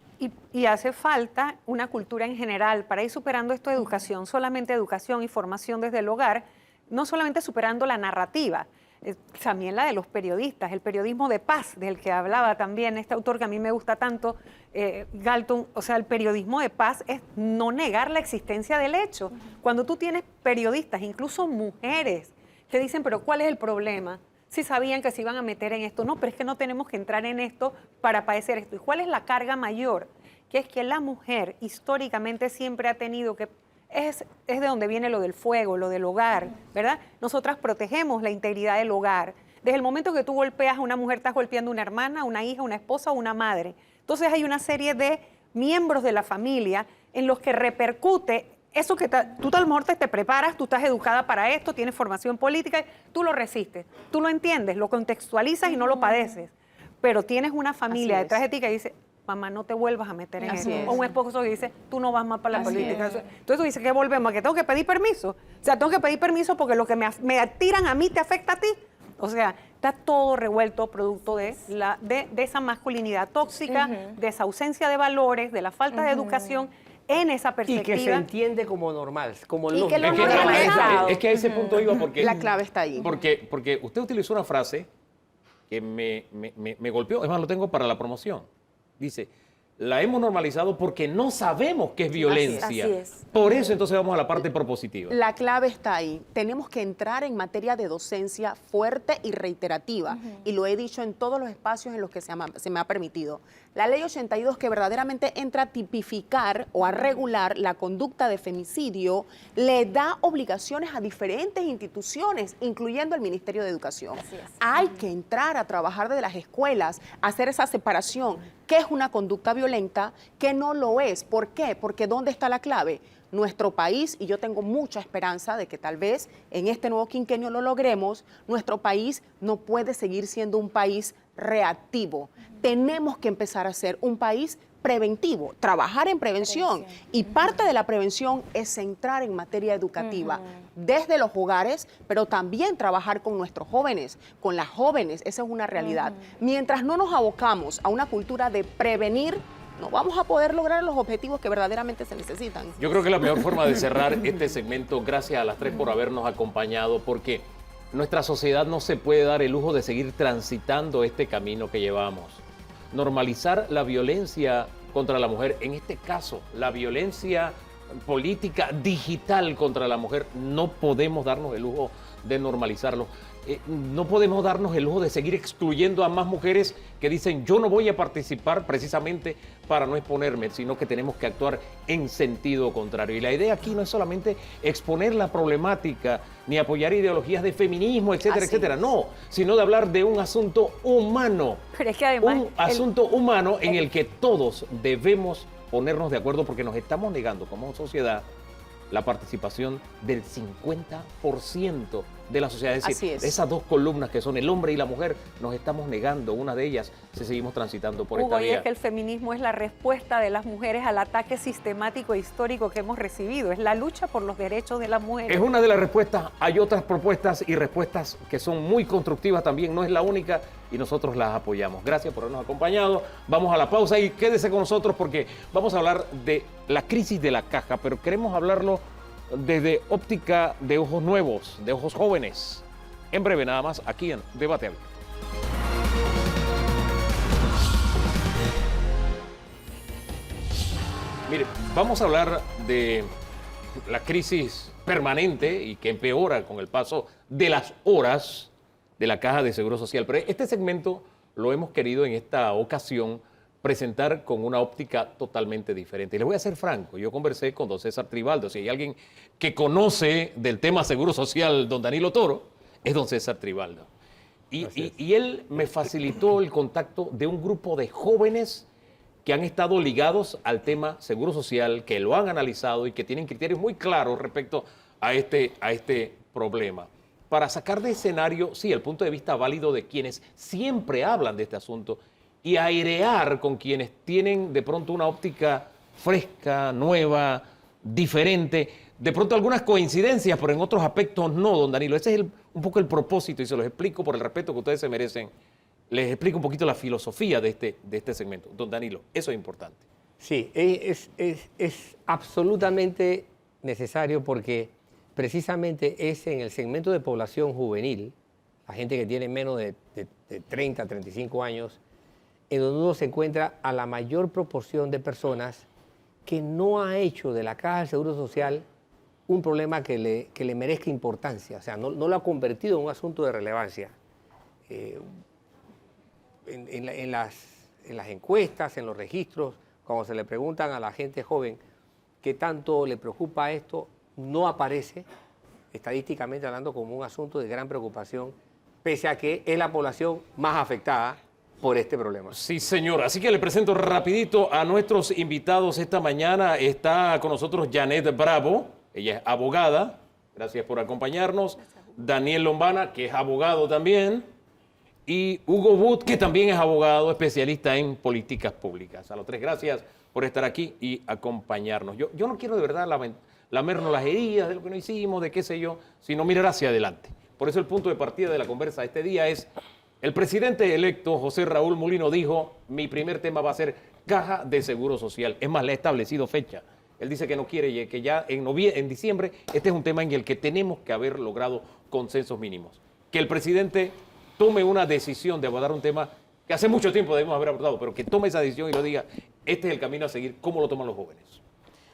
Y hace falta una cultura en general para ir superando esto de educación, solamente educación y formación desde el hogar, no solamente superando la narrativa, también la de los periodistas, el periodismo de paz, del que hablaba también este autor que a mí me gusta tanto, Galton. O sea, el periodismo de paz es no negar la existencia del hecho. Cuando tú tienes periodistas, incluso mujeres, que dicen, pero ¿cuál es el problema? Si sabían que se iban a meter en esto. No, pero es que no tenemos que entrar en esto para padecer esto. ¿Y cuál es la carga mayor? Que es que la mujer históricamente siempre ha tenido que... Es de donde viene lo del fuego, lo del hogar, ¿verdad? Nosotras protegemos la integridad del hogar. Desde el momento que tú golpeas a una mujer, estás golpeando a una hermana, una hija, una esposa o una madre. Entonces hay una serie de miembros de la familia en los que repercute eso que tú a lo mejor te preparas, tú estás educada para esto, tienes formación política, tú lo resistes, tú lo entiendes, lo contextualizas y no lo padeces. Pero tienes una familia Así es. detrás de ti que dice, mamá, no te vuelvas a meter en Así eso. es. O un esposo que dice, tú no vas más para la Así política. es. Entonces tú dices, ¿qué volvemos? ¿Que tengo que pedir permiso? O sea, tengo que pedir permiso porque lo que me tiran a mí te afecta a ti. O sea, está todo revuelto producto de esa masculinidad tóxica, de esa ausencia de valores, de la falta de educación en esa Y perspectiva. que se entiende como normal, como Y que lógico. lo normalizado. Es que a ese punto iba porque... La clave está ahí. Porque usted utilizó una frase que me golpeó, es más, lo tengo para la promoción. Dice, la hemos normalizado porque no sabemos qué es violencia. Así es. Por eso entonces vamos a la parte propositiva. La clave está ahí. Tenemos que entrar en materia de docencia fuerte y reiterativa. Y lo he dicho en todos los espacios en los que se me ha permitido. La ley 82, que verdaderamente entra a tipificar o a regular la conducta de femicidio, le da obligaciones a diferentes instituciones, incluyendo el Ministerio de Educación. Así es. Hay que entrar a trabajar desde las escuelas, hacer esa separación. ¿Qué es una conducta violenta? ¿Qué no lo es? ¿Por qué? Porque ¿dónde está la clave? nuestro país, y yo tengo mucha esperanza de que tal vez en este nuevo quinquenio lo logremos, nuestro país no puede seguir siendo un país reactivo. Tenemos que empezar a ser un país preventivo, trabajar en prevención. Y parte de la prevención es entrar en materia educativa desde los hogares, pero también trabajar con nuestros jóvenes, con las jóvenes. Esa es una realidad. Mientras no nos abocamos a una cultura de prevenir, no vamos a poder lograr los objetivos que verdaderamente se necesitan. Yo creo que la mejor forma de cerrar este segmento, gracias a las tres por habernos acompañado, porque nuestra sociedad no se puede dar el lujo de seguir transitando este camino que llevamos. Normalizar la violencia contra la mujer, en este caso, la violencia política digital contra la mujer, no podemos darnos el lujo de normalizarlo. No podemos darnos el lujo de seguir excluyendo a más mujeres que dicen yo no voy a participar precisamente para no exponerme, sino que tenemos que actuar en sentido contrario. Y la idea aquí no es solamente exponer la problemática ni apoyar ideologías de feminismo, etcétera, etcétera, no, sino de hablar de un asunto humano. Pero es que además un asunto humano en el que todos debemos ponernos de acuerdo porque nos estamos negando como sociedad la participación del 50% de la sociedad. Es decir, esas dos columnas que son el hombre y la mujer, nos estamos negando una de ellas si seguimos transitando por esta Hugo, y vía. es que el feminismo es la respuesta de las mujeres al ataque sistemático e histórico que hemos recibido. Es la lucha por los derechos de las mujeres. Es una de las respuestas. Hay otras propuestas y respuestas que son muy constructivas también. No es la única y nosotros las apoyamos. Gracias por habernos acompañado. Vamos a la pausa y quédese con nosotros porque vamos a hablar de la crisis de la caja, pero queremos hablarlo desde óptica de ojos nuevos, de ojos jóvenes. En breve nada más, aquí en Debate Abierto. Mire, vamos a hablar de la crisis permanente y que empeora con el paso de las horas de la Caja de Seguro Social. Pero este segmento lo hemos querido en esta ocasión presentar con una óptica totalmente diferente. Y les voy a ser franco, yo conversé con don César Tribaldo. Si hay alguien que conoce del tema Seguro Social, don Danilo Toro, es don César Tribaldo. Y él me facilitó el contacto de un grupo de jóvenes que han estado ligados al tema Seguro Social, que lo han analizado y que tienen criterios muy claros respecto a este problema. Para sacar de escenario, sí, el punto de vista válido de quienes siempre hablan de este asunto y airear con quienes tienen de pronto una óptica fresca, nueva, diferente, de pronto algunas coincidencias, pero en otros aspectos no, don Danilo. Ese es un poco el propósito y se los explico por el respeto que ustedes se merecen. Les explico un poquito la filosofía de este segmento. Don Danilo, eso es importante. Sí, es absolutamente necesario porque precisamente es en el segmento de población juvenil, la gente que tiene menos de 30, 35 años, en donde uno se encuentra a la mayor proporción de personas que no ha hecho de la Caja de Seguro Social un problema que le merezca importancia, o sea, no lo ha convertido en un asunto de relevancia. En las encuestas, en los registros, cuando se le preguntan a la gente joven qué tanto le preocupa esto, no aparece, estadísticamente hablando, como un asunto de gran preocupación, pese a que es la población más afectada por este problema. Sí, señor. Así que le presento rapidito a nuestros invitados esta mañana. Está con nosotros Janet Bravo, ella es abogada, gracias por acompañarnos. Daniel Lombana, que es abogado también. Y Hugo But, que también es abogado, especialista en políticas públicas. A los tres, gracias por estar aquí y acompañarnos. Yo no quiero de verdad lamernos las heridas de lo que no hicimos, de qué sé yo, sino mirar hacia adelante. Por eso el punto de partida de la conversa de este día es: el presidente electo, José Raúl Mulino, dijo, mi primer tema va a ser Caja de Seguro Social. Es más, le ha establecido fecha. Él dice que no quiere, que ya en diciembre, este es un tema en el que tenemos que haber logrado consensos mínimos. Que el presidente tome una decisión de abordar un tema que hace mucho tiempo debemos haber abordado, pero que tome esa decisión y lo diga, este es el camino a seguir. ¿Cómo lo toman los jóvenes?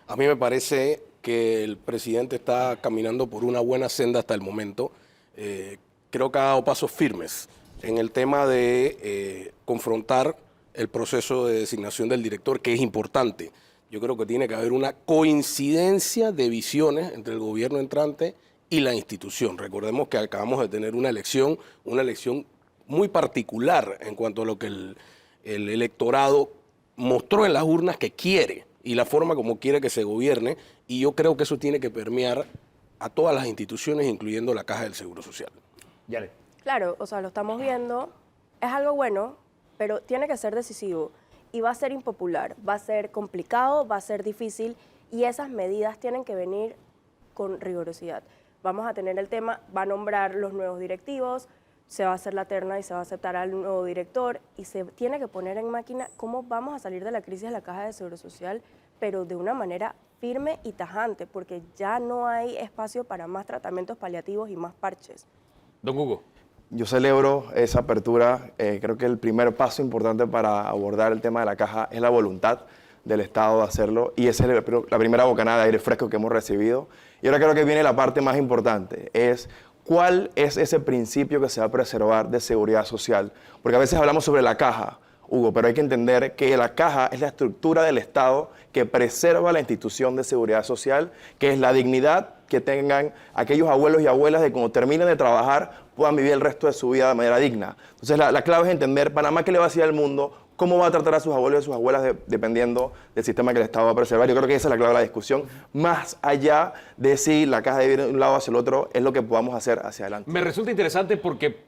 A mí me parece que el presidente está caminando por una buena senda hasta el momento. Creo que ha dado pasos firmes en el tema de confrontar el proceso de designación del director, que es importante. Yo creo que tiene que haber una coincidencia de visiones entre el gobierno entrante y la institución. Recordemos que acabamos de tener una elección muy particular en cuanto a lo que el electorado mostró en las urnas que quiere. y la forma como quiere que se gobierne, y yo creo que eso tiene que permear a todas las instituciones, incluyendo la Caja del Seguro Social. Yale. Claro, o sea, lo estamos viendo, es algo bueno, pero tiene que ser decisivo y va a ser impopular, va a ser complicado, va a ser difícil y esas medidas tienen que venir con rigurosidad. Vamos a tener el tema, va a nombrar los nuevos directivos, se va a hacer la terna y se va a aceptar al nuevo director y se tiene que poner en máquina cómo vamos a salir de la crisis de la Caja de Seguro Social, pero de una manera firme y tajante, porque ya no hay espacio para más tratamientos paliativos y más parches. Don Hugo. Yo celebro esa apertura. Creo que el primer paso importante para abordar el tema de la caja es la voluntad del Estado de hacerlo y esa es la primera bocanada de aire fresco que hemos recibido. Y ahora creo que viene la parte más importante, es cuál es ese principio que se va a preservar de seguridad social. Porque a veces hablamos sobre la caja, Hugo, pero hay que entender que la caja es la estructura del Estado que preserva la institución de seguridad social, que es la dignidad que tengan aquellos abuelos y abuelas de cuando terminen de trabajar puedan vivir el resto de su vida de manera digna. Entonces la clave es entender Panamá qué le va a decir al mundo, cómo va a tratar a sus abuelos y a sus abuelas dependiendo del sistema que el Estado va a preservar. Yo creo que esa es la clave de la discusión, más allá de si la caja debe ir de un lado hacia el otro, es lo que podamos hacer hacia adelante. Me resulta interesante porque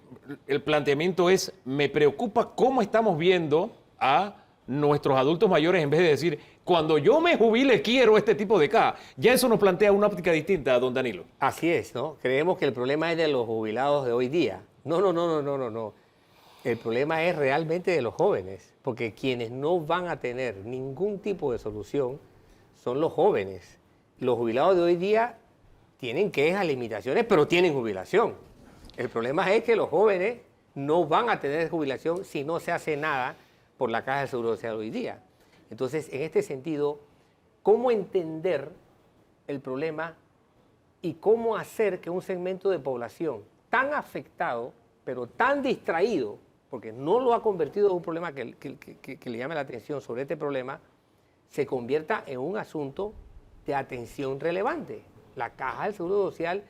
el planteamiento es, me preocupa cómo estamos viendo a nuestros adultos mayores en vez de decir, cuando yo me jubile quiero este tipo de caja. Ya eso nos plantea una óptica distinta, don Danilo. Así es, ¿no? Creemos que el problema es de los jubilados de hoy día. No. El problema es realmente de los jóvenes, porque quienes no van a tener ningún tipo de solución son los jóvenes. Los jubilados de hoy día tienen quejas, limitaciones, pero tienen jubilación. El problema es que los jóvenes no van a tener jubilación si no se hace nada por la Caja de Seguro Social hoy día. Entonces, en este sentido, ¿cómo entender el problema y cómo hacer que un segmento de población tan afectado, pero tan distraído, porque no lo ha convertido en un problema que le llame la atención sobre este problema, se convierta en un asunto de atención relevante? La Caja del Seguro Social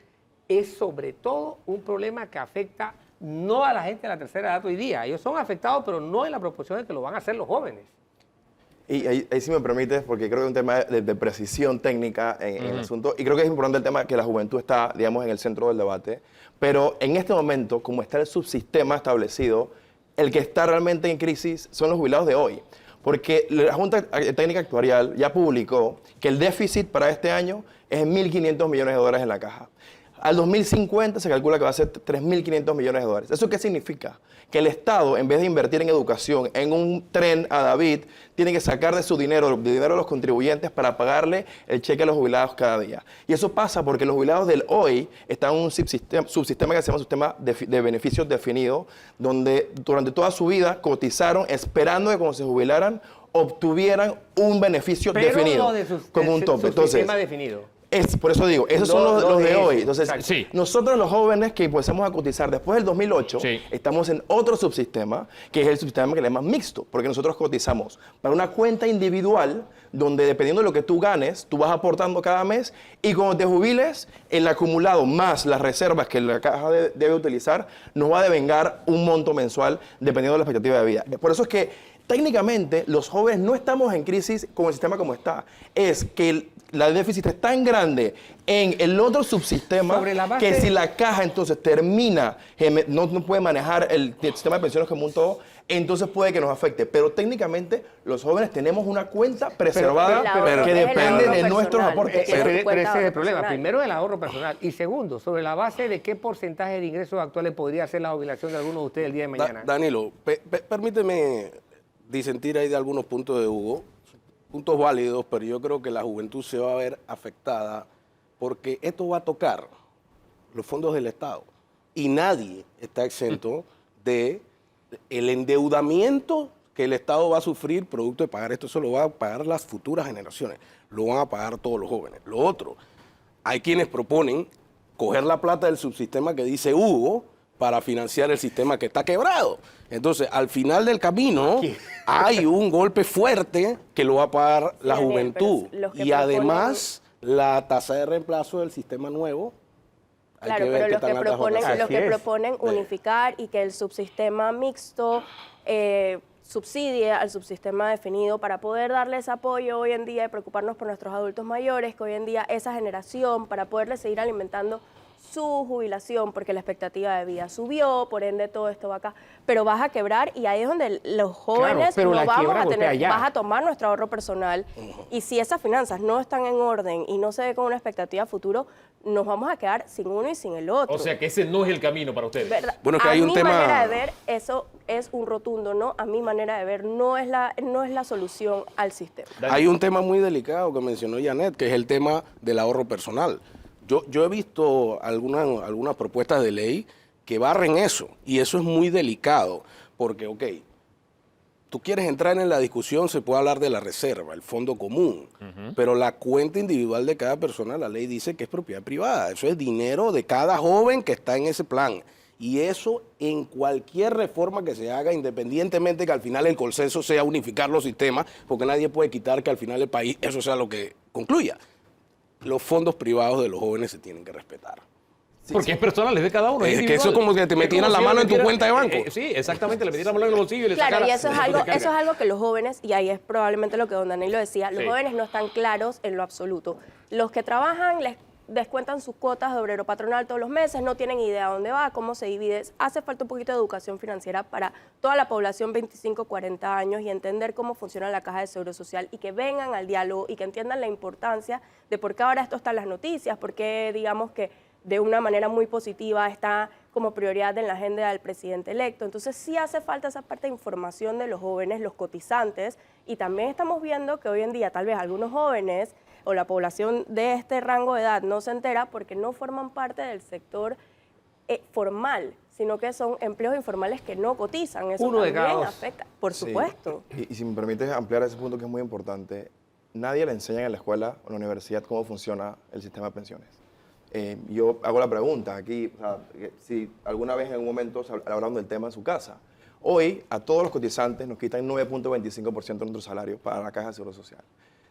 es sobre todo un problema que afecta no a la gente de la tercera edad hoy día. Ellos son afectados, pero no en la proporción de que lo van a hacer los jóvenes. Y ahí sí me permites, porque creo que es un tema de precisión técnica en el asunto, y creo que es importante el tema que la juventud está, digamos, en el centro del debate, pero en este momento, como está el subsistema establecido, el que está realmente en crisis son los jubilados de hoy, porque la Junta Técnica Actuarial ya publicó que el déficit para este año es 1.500 millones de dólares en la caja. Al 2050 se calcula que va a ser 3.500 millones de dólares. ¿Eso qué significa? Que el Estado, en vez de invertir en educación, en un tren a David, tiene que sacar de su dinero, del dinero de los contribuyentes, para pagarle el cheque a los jubilados cada día. Y eso pasa porque los jubilados del hoy están en un subsistema que se llama sistema de beneficios definidos, donde durante toda su vida cotizaron esperando que cuando se jubilaran obtuvieran un beneficio definido, como un tope. Entonces, Subsistema definido. Por eso digo, esos son los de hoy. Entonces, Sí. nosotros los jóvenes que empezamos a cotizar después del 2008, Sí. estamos en otro subsistema, que es el subsistema que le llaman mixto, porque nosotros cotizamos para una cuenta individual, donde dependiendo de lo que tú ganes, tú vas aportando cada mes, y cuando te jubiles, el acumulado más las reservas que la caja debe utilizar, nos va a devengar un monto mensual dependiendo de la expectativa de vida. Por eso es que técnicamente los jóvenes no estamos en crisis con el sistema como está. Es que la déficit es tan grande en el otro subsistema que si la caja entonces termina, no puede manejar el sistema de pensiones como un todo, entonces puede que nos afecte. Pero técnicamente los jóvenes tenemos una cuenta preservada que depende de nuestros aportes. Pero ese es el problema. Primero, el ahorro personal. Y segundo, sobre la base de qué porcentaje de ingresos actuales podría ser la jubilación de algunos de ustedes el día de mañana. Danilo, permíteme disentir ahí de algunos puntos de Hugo, puntos válidos, pero yo creo que la juventud se va a ver afectada porque esto va a tocar los fondos del Estado y nadie está exento de el endeudamiento que el Estado va a sufrir producto de pagar esto. Eso lo van a pagar las futuras generaciones, lo van a pagar todos los jóvenes. Lo otro, hay quienes proponen coger la plata del subsistema que dice Hugo para financiar el sistema que está quebrado. Entonces, al final del camino, hay un golpe fuerte que lo va a pagar la juventud. Y además, la tasa de reemplazo del sistema nuevo. Claro, pero los que proponen unificar y que el subsistema mixto subsidie al subsistema definido para poder darles apoyo hoy en día y preocuparnos por nuestros adultos mayores, que hoy en día esa generación, para poderles seguir alimentando su jubilación, porque la expectativa de vida subió, por ende todo esto va acá, pero vas a quebrar y ahí es donde los jóvenes pero no la vamos quiebra a golpea tener, ya. vas a tomar nuestro ahorro personal y si esas finanzas no están en orden y no se ve con una expectativa a futuro, nos vamos a quedar sin uno y sin el otro. O sea que ese no es el camino para ustedes. ¿Verdad? Bueno, que hay un mi tema- manera de ver, eso es un rotundo no. A mi manera de ver, no es la solución al sistema. Hay un tema muy delicado que mencionó Janet, que es el tema del ahorro personal. Yo he visto algunas propuestas de ley que barren eso, y eso es muy delicado, porque, ok, tú quieres entrar en la discusión, se puede hablar de la reserva, el fondo común, pero la cuenta individual de cada persona, la ley dice que es propiedad privada, eso es dinero de cada joven que está en ese plan. Y eso en cualquier reforma que se haga, independientemente que al final el consenso sea unificar los sistemas, porque nadie puede quitar que al final el país eso sea lo que concluya. Los fondos privados de los jóvenes se tienen que respetar. Porque es personal, es de cada uno. Es que individual. eso es como que te metieran como la si mano le en tu metiera- cuenta de banco. Sí, exactamente, le metieran la mano en el bolsillo y le Claro, sacara- y eso es algo que los jóvenes, y ahí es probablemente lo que don Danilo decía, los Sí. jóvenes no están claros en lo absoluto. Los que trabajan les descuentan sus cuotas de obrero patronal todos los meses, no tienen idea dónde va, cómo se divide. Hace falta un poquito de educación financiera para toda la población 25-40 años y entender cómo funciona la caja de seguro social y que vengan al diálogo y que entiendan la importancia de por qué ahora esto está en las noticias, porque digamos que de una manera muy positiva está como prioridad en la agenda del presidente electo. Entonces sí hace falta esa parte de información de los jóvenes, los cotizantes, y también estamos viendo que hoy en día tal vez algunos jóvenes o la población de este rango de edad no se entera porque no forman parte del sector formal, sino que son empleos informales que no cotizan. Eso Uno de también cada dos. afecta, por Sí. supuesto. Y si me permites ampliar ese punto que es muy importante, nadie le enseña en la escuela o en la universidad cómo funciona el sistema de pensiones. Yo hago la pregunta aquí, o sea, si alguna vez en algún momento se hablaron del tema en su casa. Hoy a todos los cotizantes nos quitan 9.25% de nuestro salario para la Caja de Seguro Social.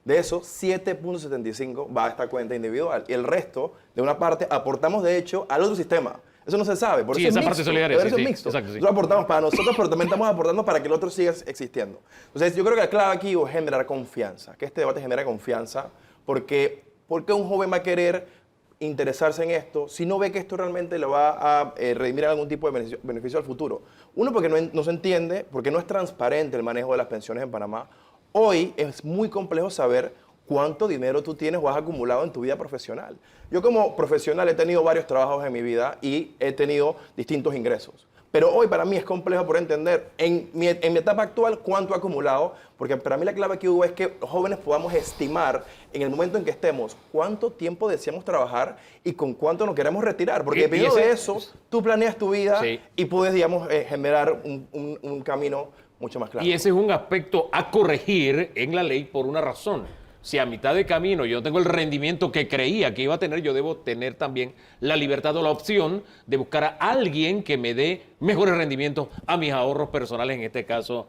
De eso, 7.75 va a esta cuenta individual y el resto, de una parte, aportamos de hecho al otro sistema. Eso no se sabe, por Sí, eso es esa mixto. parte solidaria, Por sí, eso es sí, mixto. exacto, sí. Nosotros aportamos para nosotros, pero también estamos aportando para que el otro siga existiendo. Entonces, yo creo que la clave aquí es generar confianza, que este debate genere confianza, porque un joven va a querer interesarse en esto si no ve que esto realmente le va a redimir algún tipo de beneficio al futuro. Uno, porque no se entiende, porque no es transparente el manejo de las pensiones en Panamá. Hoy es muy complejo saber cuánto dinero tú tienes o has acumulado en tu vida profesional. Yo como profesional he tenido varios trabajos en mi vida y he tenido distintos ingresos. Pero hoy para mí es complejo por entender en mi etapa actual cuánto he acumulado, porque para mí la clave que hubo es que los jóvenes podamos estimar en el momento en que estemos cuánto tiempo deseamos trabajar y con cuánto nos queremos retirar. Porque Y dependiendo ese- de eso, tú planeas tu vida Sí. y puedes, digamos, generar un camino mucho más claro. Y ese es un aspecto a corregir en la ley por una razón. Si a mitad de camino yo no tengo el rendimiento que creía que iba a tener, yo debo tener también la libertad o la opción de buscar a alguien que me dé mejores rendimientos a mis ahorros personales, en este caso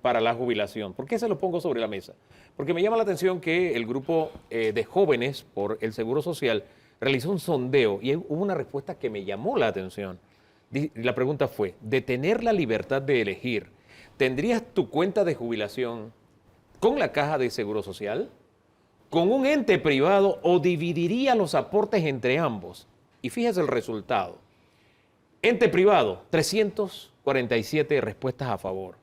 para la jubilación. ¿Por qué se lo pongo sobre la mesa? Porque me llama la atención que el grupo de jóvenes por el Seguro Social realizó un sondeo y hubo una respuesta que me llamó la atención. La pregunta fue, de tener la libertad de elegir, ¿tendrías tu cuenta de jubilación con la Caja de Seguro Social, con un ente privado o dividiría los aportes entre ambos? Y fíjese el resultado. Ente privado, 347 respuestas a favor.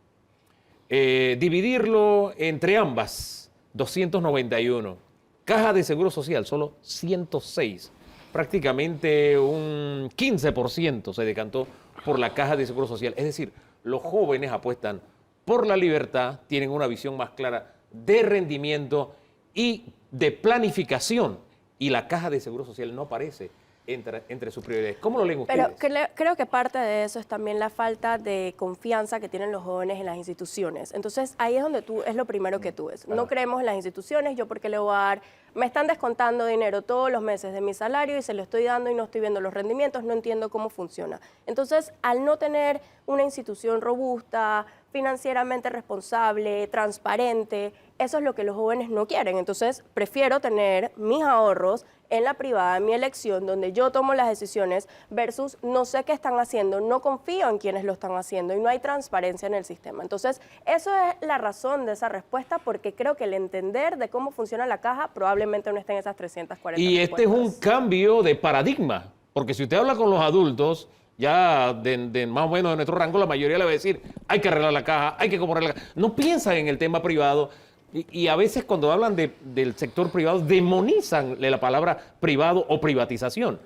Dividirlo entre ambas, 291. Caja de Seguro Social, solo 106. Prácticamente un 15% se decantó por la Caja de Seguro Social. Es decir, los jóvenes apuestan por la libertad, tienen una visión más clara de rendimiento y de planificación. Y la Caja de Seguro Social no aparece entre sus prioridades. ¿Cómo lo leen ustedes? Pero creo que parte de eso es también la falta de confianza que tienen los jóvenes en las instituciones. Entonces, ahí es donde es lo primero que tú ves. No creemos en las instituciones, yo por qué le voy a dar, me están descontando dinero todos los meses de mi salario y se lo estoy dando y no estoy viendo los rendimientos, no entiendo cómo funciona. Entonces, al no tener una institución robusta, financieramente responsable, transparente. Eso es lo que los jóvenes no quieren. Entonces, prefiero tener mis ahorros en la privada, mi elección, donde yo tomo las decisiones, versus no sé qué están haciendo, no confío en quienes lo están haciendo y no hay transparencia en el sistema. Entonces, eso es la razón de esa respuesta, porque creo que el entender de cómo funciona la caja probablemente no esté en esas 340 Y este es un respuestas. cambio de paradigma, porque si usted habla con los adultos, ya de más o menos de nuestro rango, la mayoría le va a decir, hay que arreglar la caja, hay que comprar la caja. No piensan en el tema privado y a veces cuando hablan del sector privado, demonizan la palabra privado o privatización.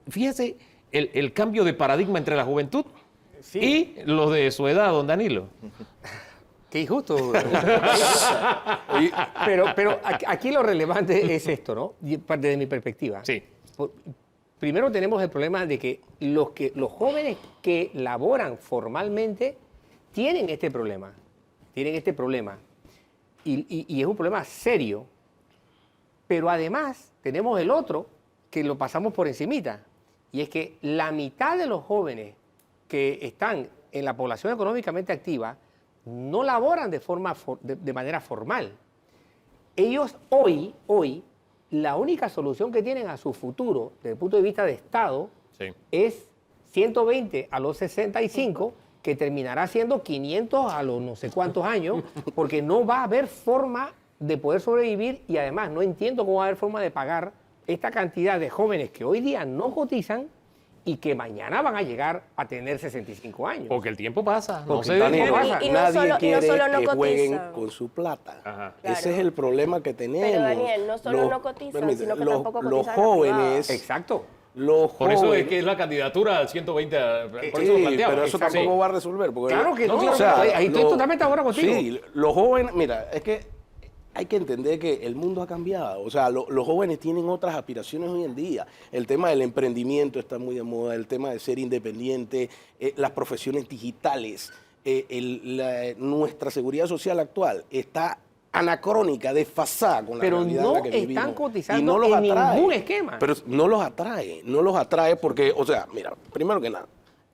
Fíjese el cambio de paradigma entre la juventud y los de su edad, don Danilo. Qué injusto. pero aquí lo relevante es esto, ¿no? Desde mi perspectiva. Sí. Primero tenemos el problema de que los jóvenes que laboran formalmente tienen este problema. Y es un problema serio. Pero además tenemos el otro que lo pasamos por encimita. Y es que la mitad de los jóvenes que están en la población económicamente activa no laboran de manera formal. Ellos hoy, la única solución que tienen a su futuro, desde el punto de vista de Estado, Sí. es 120 a los 65, que terminará siendo 500 a los no sé cuántos años, porque no va a haber forma de poder sobrevivir y además no entiendo cómo va a haber forma de pagar esta cantidad de jóvenes que hoy día no cotizan y que mañana van a llegar a tener 65 años. Porque el tiempo pasa. No Porque se el detiene. tiempo pasa. Y no Nadie solo- y no quiere solo no que jueguen cotizan. con su plata. Ajá. Ese Claro. es el problema que tenemos. Pero Daniel, no solo no cotizan, permíteme, sino que los, tampoco los cotizan en la jóvenes, Exacto. los Por eso es jóvenes, que es la candidatura al 120, por eso sí, lo planteaba. pero eso Exacto. tampoco va a resolver. Porque Claro que no, o claro sea, que no. Ahí estoy totalmente de acuerdo contigo. Sí, los jóvenes, mira, es que hay que entender que el mundo ha cambiado. O sea, los jóvenes tienen otras aspiraciones hoy en día. El tema del emprendimiento está muy de moda, el tema de ser independiente, las profesiones digitales, nuestra seguridad social actual está anacrónica, desfasada con la Pero realidad no en la que están vivimos. cotizando Y no los en atrae. ningún esquema. Pero no los atrae porque, o sea, mira, primero que nada,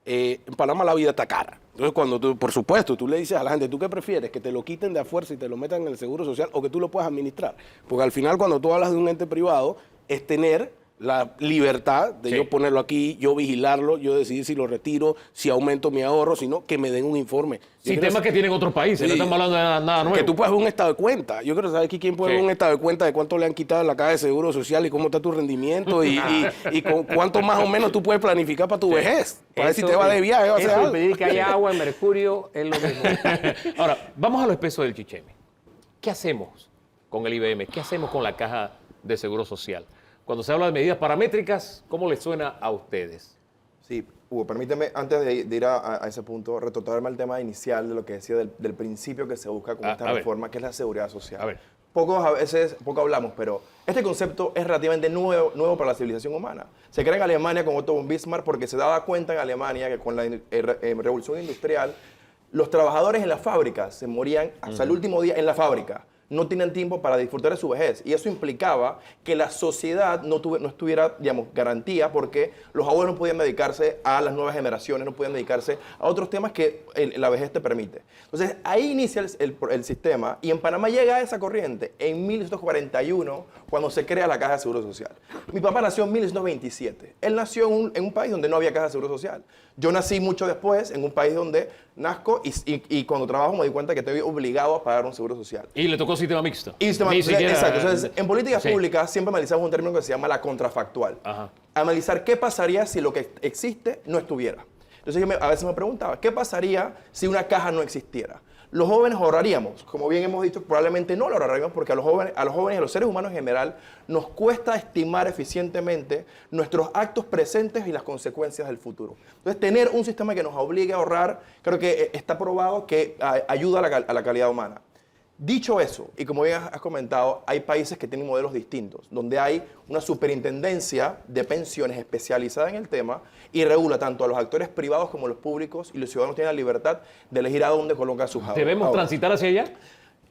en Panamá la vida está cara. Entonces, cuando tú, por supuesto, tú le dices a la gente, ¿tú qué prefieres? ¿Que te lo quiten de a fuerza y te lo metan en el seguro social o que tú lo puedas administrar? Porque al final, cuando tú hablas de un ente privado, es tener la libertad de Sí. yo ponerlo aquí, yo vigilarlo, yo decidir si lo retiro, si aumento mi ahorro, si no, que me den un informe. Yo quiero Sistemas que tienen otros países, no Sí. estamos hablando de nada nuevo. que tú puedas ver un estado de cuenta. Yo quiero saber aquí quién puede Sí. ver un estado de cuenta de cuánto le han quitado en la caja de seguro social y cómo está tu rendimiento y con cuánto más o menos tú puedes planificar para tu vejez. Para ver si Eso te va de viaje o hacer eso y algo. pedir que haya agua en Mercurio es lo mismo. Ahora, vamos a lo espeso del chicheme. ¿Qué hacemos con el IBM? ¿Qué hacemos con la caja de seguro social? Cuando se habla de medidas paramétricas, ¿cómo les suena a ustedes? Sí, Hugo, permíteme, antes de ir a ese punto, retornarme al tema inicial de lo que decía del principio que se busca con A esta ver. reforma, que es la seguridad social. A ver. Poco hablamos, pero este concepto es relativamente nuevo para la civilización humana. Se crea en Alemania con Otto von Bismarck porque se daba cuenta en Alemania que con la revolución industrial, los trabajadores en las fábricas se morían hasta el último día en la fábrica. No tenían tiempo para disfrutar de su vejez. Y eso implicaba que la sociedad no estuviera, digamos, garantía porque los abuelos no podían dedicarse a las nuevas generaciones, no podían dedicarse a otros temas que la vejez te permite. Entonces, ahí inicia el sistema y en Panamá llega esa corriente en 1941, cuando se crea la Caja de Seguro Social. Mi papá nació en 1927. Él nació en un país donde no había Caja de Seguro Social. Yo nací mucho después en un país donde nazco y cuando trabajo me di cuenta que estoy obligado a pagar un seguro social. Y le tocó sistema mixto. Y sistema- Ni siquiera- exacto. Entonces, en políticas Sí. públicas siempre analizamos un término que se llama la contrafactual. Ajá. Analizar qué pasaría si lo que existe no estuviera. Entonces yo a veces me preguntaba, ¿qué pasaría si una caja no existiera? Los jóvenes ahorraríamos, como bien hemos dicho, probablemente no lo ahorraríamos porque a los jóvenes y a los seres humanos en general nos cuesta estimar eficientemente nuestros actos presentes y las consecuencias del futuro. Entonces tener un sistema que nos obligue a ahorrar, creo que está probado que ayuda a la calidad humana. Dicho eso, y como bien has comentado, hay países que tienen modelos distintos, donde hay una superintendencia de pensiones especializada en el tema y regula tanto a los actores privados como a los públicos y los ciudadanos tienen la libertad de elegir a dónde colocar sus ahorros. ¿Debemos Ahora, transitar hacia allá?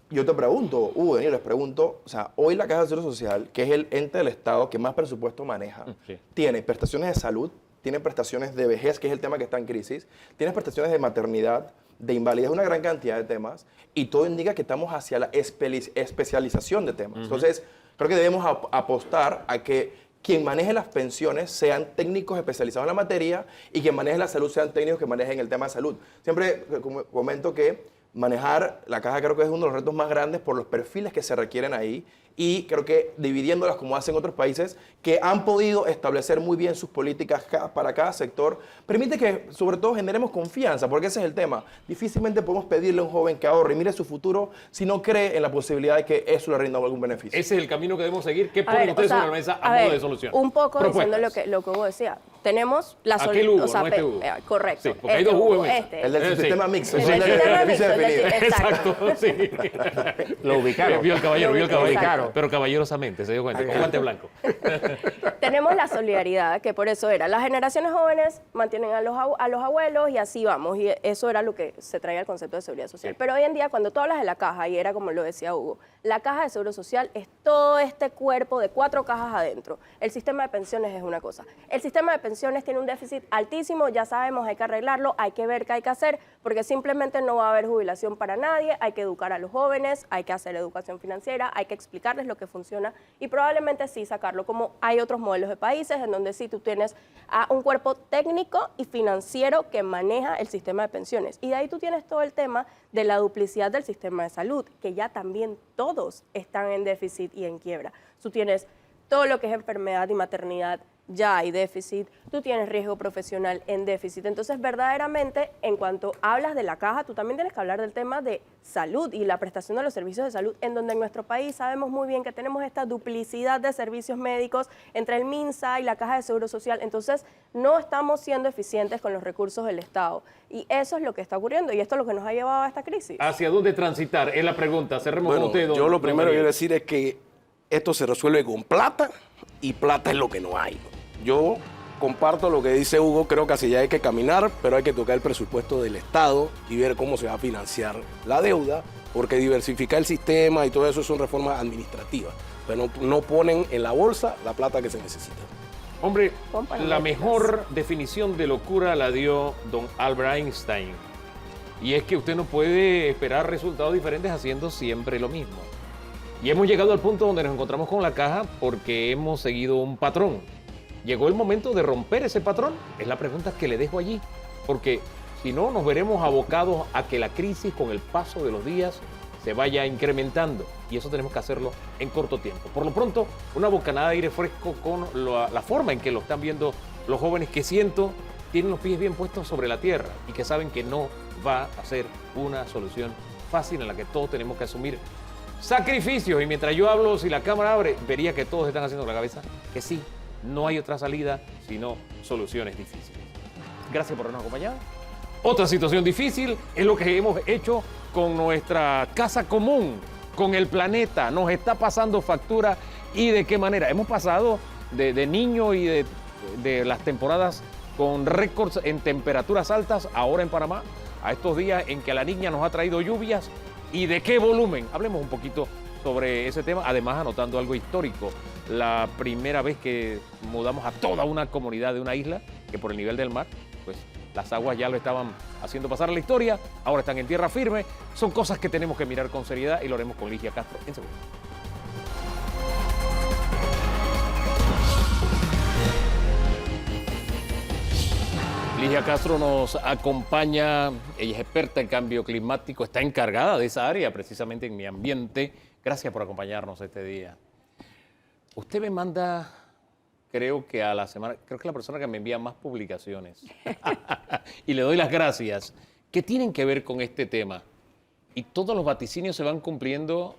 yo te pregunto, Hugo, Daniel, les pregunto, o sea, hoy la Caja de Seguro Social, que es el ente del Estado que más presupuesto maneja, Sí. tiene prestaciones de salud, tienen prestaciones de vejez, que es el tema que está en crisis, tienes prestaciones de maternidad, de invalidez, una gran cantidad de temas, y todo indica que estamos hacia la especialización de temas. Entonces, creo que debemos apostar a que quien maneje las pensiones sean técnicos especializados en la materia y quien maneje la salud sean técnicos que manejen el tema de salud. Siempre comento que manejar la caja creo que es uno de los retos más grandes por los perfiles que se requieren ahí, y creo que dividiéndolas como hacen otros países que han podido establecer muy bien sus políticas para cada sector, permite que sobre todo generemos confianza, porque ese es el tema. Difícilmente podemos pedirle a un joven que ahorre y mire su futuro si no cree en la posibilidad de que eso le rinda algún beneficio. Ese es el camino que debemos seguir. ¿Qué ponen ustedes sobre la mesa a modo de solución? Un poco Propuestas. diciendo lo que Hugo decía. Tenemos la Aquel Hugo, solución. no este Hugo. Correcto. Sí, porque hay dos Hugo en mesa. El del Sí. sistema mixto. El el del del sistema beneficio mixto, definido. Exacto. Exacto, sí. Lo ubicaron. Vio el caballero, vio el Lo caballero. ubicaron. Pero caballerosamente, se dio cuenta, con guante blanco. Tenemos la solidaridad, que por eso era. Las generaciones jóvenes mantienen a los abuelos y así vamos. Y eso era lo que se traía el concepto de seguridad social. Sí. Pero hoy en día, cuando tú hablas de la caja, y era como lo decía Hugo, la caja de seguro social es todo este cuerpo de 4 cajas adentro. El sistema de pensiones es una cosa. El sistema de pensiones tiene un déficit altísimo, ya sabemos, hay que arreglarlo, hay que ver qué hay que hacer, porque simplemente no va a haber jubilación para nadie, hay que educar a los jóvenes, hay que hacer educación financiera, hay que explicarles lo que funciona y probablemente sí sacarlo, como hay otros modelos de países en donde sí tú tienes a un cuerpo técnico y financiero que maneja el sistema de pensiones. Y de ahí tú tienes todo el tema de la duplicidad del sistema de salud, que ya también todos están en déficit y en quiebra. Tú tienes todo lo que es enfermedad y maternidad, ya hay déficit, tú tienes riesgo profesional en déficit. Entonces, verdaderamente, en cuanto hablas de la caja, tú también tienes que hablar del tema de salud y la prestación de los servicios de salud, en donde en nuestro país sabemos muy bien que tenemos esta duplicidad de servicios médicos entre el MINSA y la Caja de Seguro Social. Entonces, no estamos siendo eficientes con los recursos del Estado. Y eso es lo que está ocurriendo y esto es lo que nos ha llevado a esta crisis. ¿Hacia dónde transitar? Es la pregunta. Cerremos Bueno, con usted. yo lo don primero que Daniel. quiero decir es que esto se resuelve con plata y plata es lo que no hay. Yo comparto lo que dice Hugo, creo que hacia allá hay que caminar, pero hay que tocar el presupuesto del Estado y ver cómo se va a financiar la deuda, porque diversificar el sistema y todo eso son reformas administrativas, pero no ponen en la bolsa la plata que se necesita. Hombre, Compañeras. la mejor definición de locura la dio don Albert Einstein. Y es que usted no puede esperar resultados diferentes haciendo siempre lo mismo. Y hemos llegado al punto donde nos encontramos con la caja porque hemos seguido un patrón. ¿Llegó el momento de romper ese patrón? Es la pregunta que le dejo allí. Porque si no, nos veremos abocados a que la crisis con el paso de los días se vaya incrementando. Y eso tenemos que hacerlo en corto tiempo. Por lo pronto, una bocanada de aire fresco con la forma en que lo están viendo los jóvenes que siento tienen los pies bien puestos sobre la tierra y que saben que no va a ser una solución fácil en la que todos tenemos que asumir sacrificios. Y mientras yo hablo, si la cámara abre, vería que todos están haciendo la cabeza que sí, no hay otra salida sino soluciones difíciles. Gracias por habernos acompañado. Otra situación difícil es lo que hemos hecho con nuestra casa común, con el planeta. Nos está pasando factura y de qué manera. Hemos pasado de niño y de las temporadas con récords en temperaturas altas ahora en Panamá, a estos días en que la niña nos ha traído lluvias y de qué volumen. Hablemos un poquito sobre ese tema, además anotando algo histórico. La primera vez que mudamos a toda una comunidad de una isla, que por el nivel del mar, pues las aguas ya lo estaban haciendo pasar a la historia, ahora están en tierra firme. Son cosas que tenemos que mirar con seriedad y lo haremos con Ligia Castro en segundo. Ligia Castro nos acompaña, ella es experta en cambio climático, está encargada de esa área, precisamente en mi ambiente. Gracias por acompañarnos este día. Usted me manda, creo que a la semana, creo que la persona que me envía más publicaciones, y le doy las gracias, que tienen que ver con este tema. Y todos los vaticinios se van cumpliendo.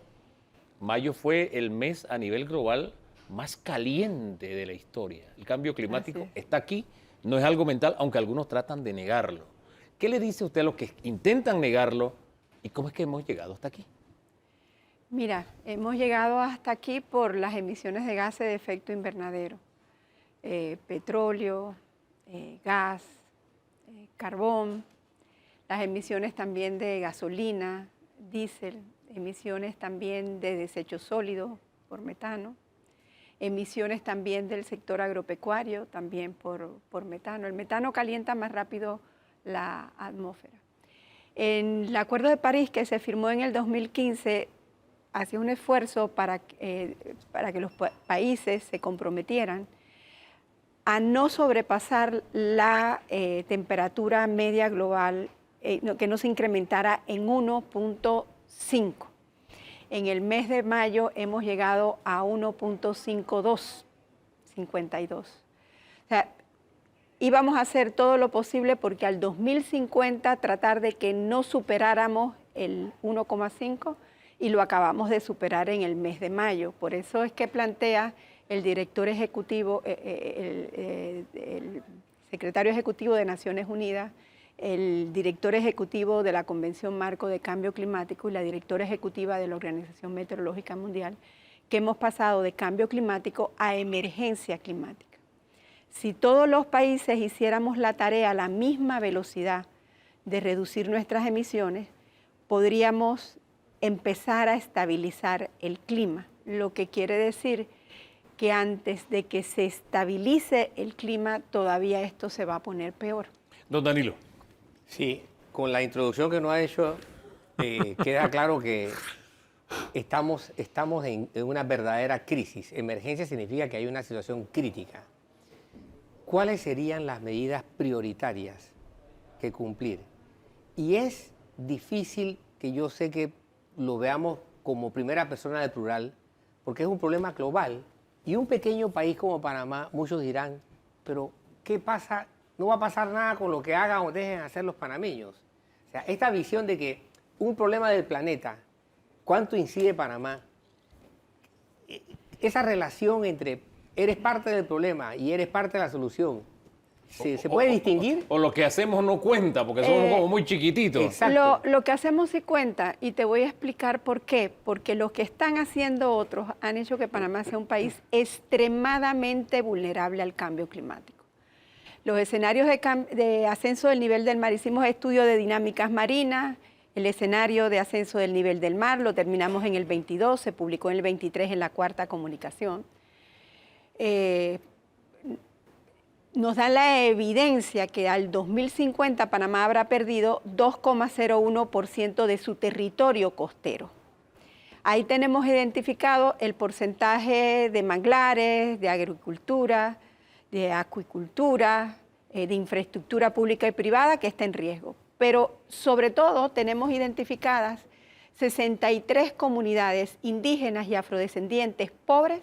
Mayo fue el mes a nivel global más caliente de la historia. El cambio climático está aquí. No es algo mental, aunque algunos tratan de negarlo. ¿Qué le dice usted a los que intentan negarlo y cómo es que hemos llegado hasta aquí? Mira, hemos llegado hasta aquí por las emisiones de gases de efecto invernadero. Petróleo, gas, carbón, las emisiones también de gasolina, diésel, emisiones también de desechos sólidos por metano. emisiones también del sector agropecuario, también por metano. El metano calienta más rápido la atmósfera. En el Acuerdo de París, que se firmó en el 2015, hacía un esfuerzo para que los países se comprometieran a no sobrepasar la temperatura media global, que no se incrementara en 1.5. En el mes de mayo hemos llegado a 1.52. O sea, íbamos a hacer todo lo posible porque al 2050 tratar de que no superáramos el 1,5 y lo acabamos de superar en el mes de mayo. Por eso es que plantea el director ejecutivo, el secretario ejecutivo de Naciones Unidas, el director ejecutivo de la Convención Marco de Cambio Climático y la directora ejecutiva de la Organización Meteorológica Mundial, que hemos pasado de cambio climático a emergencia climática. Si todos los países hiciéramos la tarea a la misma velocidad de reducir nuestras emisiones, podríamos empezar a estabilizar el clima, lo que quiere decir que antes de que se estabilice el clima, todavía esto se va a poner peor. Don Danilo. Sí, con la introducción que nos ha hecho, queda claro que estamos en una verdadera crisis. Emergencia significa que hay una situación crítica. ¿Cuáles serían las medidas prioritarias que cumplir? Y es difícil que yo sé que lo veamos como primera persona del plural, porque es un problema global. Y un pequeño país como Panamá, muchos dirán, pero ¿qué pasa? No va a pasar nada con lo que hagan o dejen hacer los panameños. O sea, esta visión de que un problema del planeta, ¿cuánto incide Panamá? Esa relación entre eres parte del problema y eres parte de la solución, ¿se puede distinguir? O lo que hacemos no cuenta, porque somos como muy chiquititos. Exacto. Lo que hacemos sí cuenta, y te voy a explicar por qué. Porque lo que están haciendo otros han hecho que Panamá sea un país extremadamente vulnerable al cambio climático. Los escenarios de ascenso del nivel del mar, hicimos estudio de dinámicas marinas, el escenario de ascenso del nivel del mar, lo terminamos en el 22, se publicó en el 23 en la Cuarta Comunicación. Nos da la evidencia que al 2050 Panamá habrá perdido 2,01% de su territorio costero. Ahí tenemos identificado el porcentaje de manglares, de agricultura, de acuicultura, de infraestructura pública y privada que está en riesgo. Pero sobre todo tenemos identificadas 63 comunidades indígenas y afrodescendientes pobres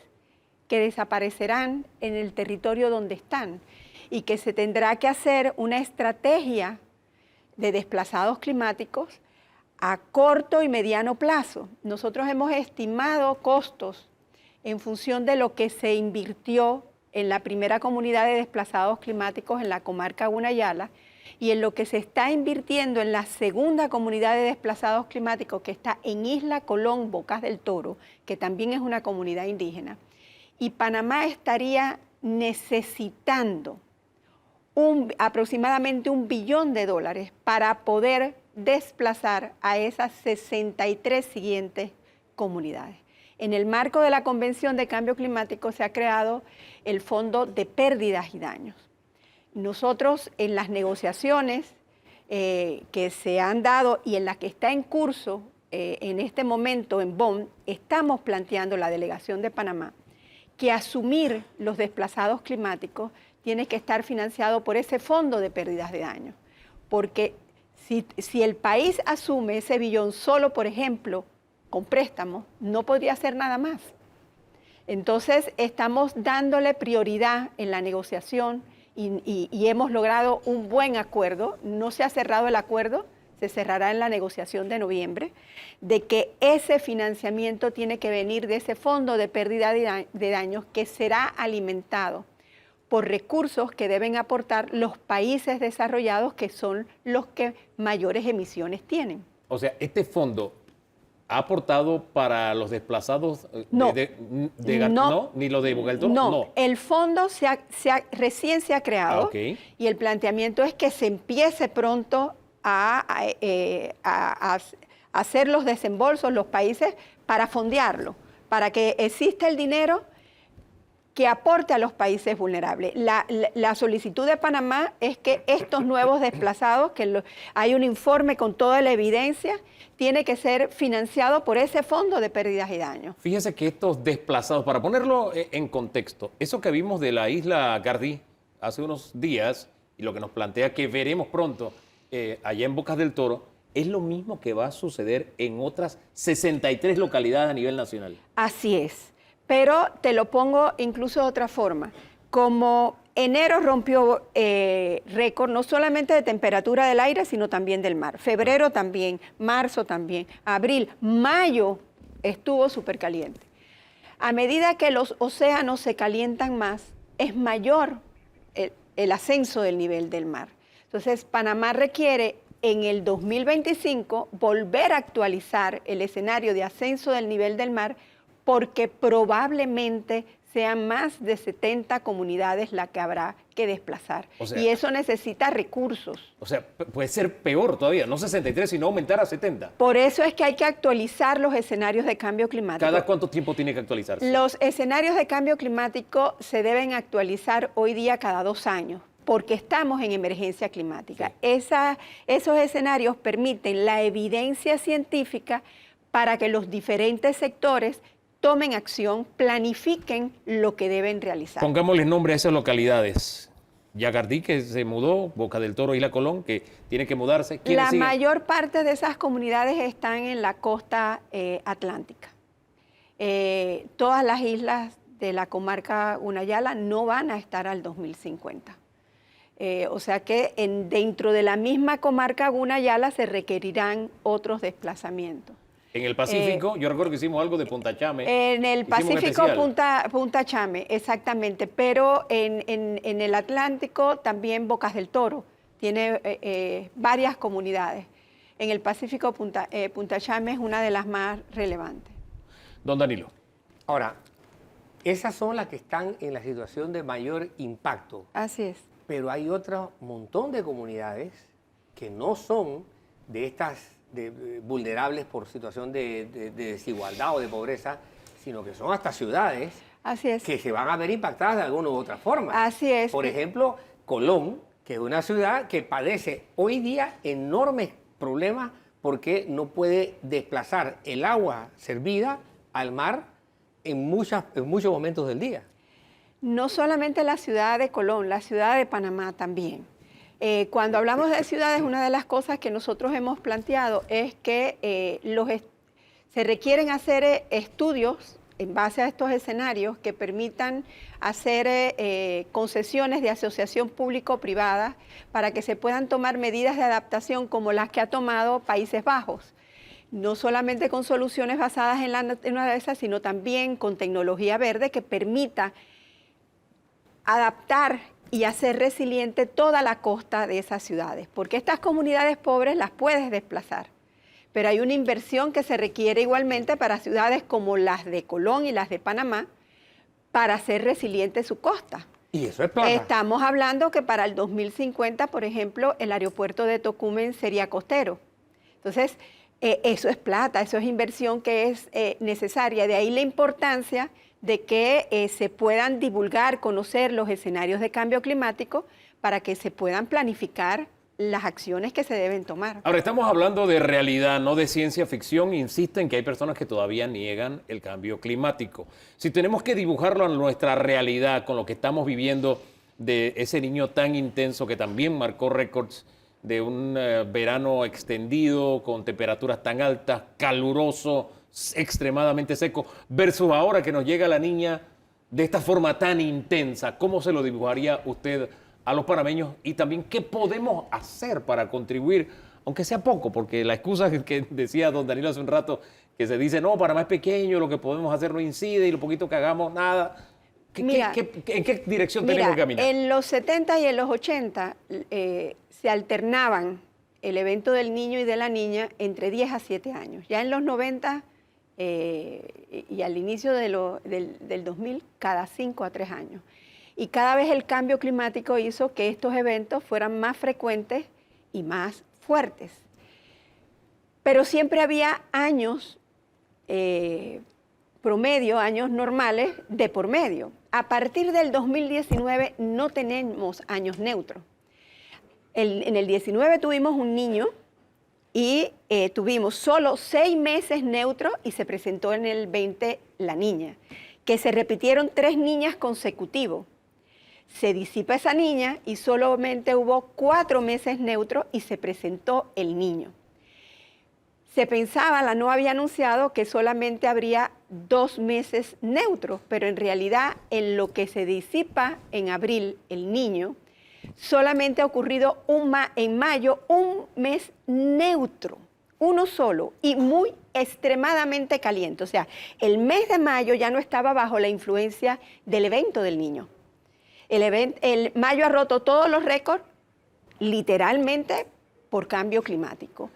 que desaparecerán en el territorio donde están y que se tendrá que hacer una estrategia de desplazados climáticos a corto y mediano plazo. Nosotros hemos estimado costos en función de lo que se invirtió en la primera comunidad de desplazados climáticos en la comarca Gunayala y en lo que se está invirtiendo en la segunda comunidad de desplazados climáticos que está en Isla Colón, Bocas del Toro, que también es una comunidad indígena. Y Panamá estaría necesitando aproximadamente $1 billón para poder desplazar a esas 63 siguientes comunidades. En el marco de la Convención de Cambio Climático se ha creado el Fondo de Pérdidas y Daños. Nosotros en las negociaciones que se han dado y en las que está en curso en este momento en Bonn, estamos planteando la delegación de Panamá que asumir los desplazados climáticos tiene que estar financiado por ese fondo de pérdidas de daños. Porque si el país asume ese billón solo, por ejemplo, con préstamos, no podría hacer nada más. Entonces, estamos dándole prioridad en la negociación y hemos logrado un buen acuerdo. No se ha cerrado el acuerdo, se cerrará en la negociación de noviembre, de que ese financiamiento tiene que venir de ese fondo de pérdida de daños que será alimentado por recursos que deben aportar los países desarrollados, que son los que mayores emisiones tienen. O sea, este fondo ha aportado para los desplazados no, ni lo de Boca del Toro. No, el fondo recién se ha creado y el planteamiento es que se empiece pronto a hacer los desembolsos los países para fondearlo, para que exista el dinero que aporte a los países vulnerables. La solicitud de Panamá es que estos nuevos desplazados, hay un informe con toda la evidencia, tiene que ser financiado por ese fondo de pérdidas y daños. Fíjese que estos desplazados, para ponerlo en contexto, eso que vimos de la isla Gardí hace unos días, y lo que nos plantea que veremos pronto allá en Bocas del Toro, es lo mismo que va a suceder en otras 63 localidades a nivel nacional. Así es, pero te lo pongo incluso de otra forma. Como enero rompió récord no solamente de temperatura del aire, sino también del mar. Febrero también, marzo también, abril, mayo estuvo súper caliente. A medida que los océanos se calientan más, es mayor el ascenso del nivel del mar. Entonces, Panamá requiere en el 2025 volver a actualizar el escenario de ascenso del nivel del mar porque probablemente sean más de 70 comunidades las que habrá que desplazar. O sea, y eso necesita recursos. O sea, puede ser peor todavía, no 63, sino aumentar a 70. Por eso es que hay que actualizar los escenarios de cambio climático. ¿Cada cuánto tiempo tiene que actualizarse? Los escenarios de cambio climático se deben actualizar hoy día cada 2 años, porque estamos en emergencia climática. Sí. Esos escenarios permiten la evidencia científica para que los diferentes sectores tomen acción, planifiquen lo que deben realizar. Pongámosle nombre a esas localidades. Yagardí, que se mudó, Boca del Toro, Isla Colón, que tiene que mudarse. La mayor parte de esas comunidades están en la costa atlántica. Todas las islas de la comarca Unayala no van a estar al 2050. O sea que dentro de la misma comarca Unayala se requerirán otros desplazamientos. En el Pacífico, yo recuerdo que hicimos algo de Punta Chame. En el Pacífico, Punta Chame, exactamente. Pero en el Atlántico también Bocas del Toro tiene varias comunidades. En el Pacífico, Punta Chame es una de las más relevantes. Don Danilo. Ahora, esas son las que están en la situación de mayor impacto. Así es. Pero hay otro montón de comunidades que no son de estas vulnerables por situación de desigualdad o de pobreza, sino que son hasta ciudades. Así es. Que se van a ver impactadas de alguna u otra forma. Así es. Por ejemplo, Colón, que es una ciudad que padece hoy día enormes problemas porque no puede desplazar el agua servida al mar en muchos momentos del día. No solamente la ciudad de Colón, la ciudad de Panamá también. Cuando hablamos de ciudades, una de las cosas que nosotros hemos planteado es que se requieren hacer estudios en base a estos escenarios que permitan hacer concesiones de asociación público-privada para que se puedan tomar medidas de adaptación como las que ha tomado Países Bajos. No solamente con soluciones basadas en una de esas, sino también con tecnología verde que permita adaptar y hacer resiliente toda la costa de esas ciudades, porque estas comunidades pobres las puedes desplazar, pero hay una inversión que se requiere igualmente para ciudades como las de Colón y las de Panamá para hacer resiliente su costa. Y eso es plata. Estamos hablando que para el 2050, por ejemplo, el aeropuerto de Tocumen sería costero. Entonces, eso es plata, eso es inversión que es necesaria. De ahí la importancia de que se puedan divulgar, conocer los escenarios de cambio climático para que se puedan planificar las acciones que se deben tomar. Ahora, estamos hablando de realidad, no de ciencia ficción. Insisten que hay personas que todavía niegan el cambio climático. Si tenemos que dibujarlo a nuestra realidad, con lo que estamos viviendo de ese niño tan intenso que también marcó récords de un verano extendido, con temperaturas tan altas, caluroso, extremadamente seco, versus ahora que nos llega la niña de esta forma tan intensa. ¿Cómo se lo dibujaría usted a los panameños? Y también, ¿qué podemos hacer para contribuir, aunque sea poco? Porque la excusa que decía don Danilo hace un rato, que se dice, no, Panamá es pequeño, lo que podemos hacer no incide y lo poquito que hagamos, nada. ¿En qué dirección tenemos que caminar? En los 70 y en los 80 se alternaban el evento del niño y de la niña entre 10 a 7 años. Ya en los 90 y al inicio del 2000, cada 5 a 3 años. Y cada vez el cambio climático hizo que estos eventos fueran más frecuentes y más fuertes. Pero siempre había años promedio, años normales de por medio. a partir del 2019 no tenemos años neutros. En el 19 tuvimos un niño y tuvimos solo 6 meses neutros y se presentó en el 20 la niña, que se repitieron 3 niñas consecutivos. Se disipa esa niña y solamente hubo 4 meses neutros y se presentó el niño. Se pensaba, la NOA había anunciado que solamente habría 2 meses neutros, pero en realidad en lo que se disipa en abril el niño, solamente ha ocurrido en mayo un mes neutro, uno solo y muy extremadamente caliente. O sea, el mes de mayo ya no estaba bajo la influencia del evento del niño. El mayo ha roto todos los récords, literalmente por cambio climático.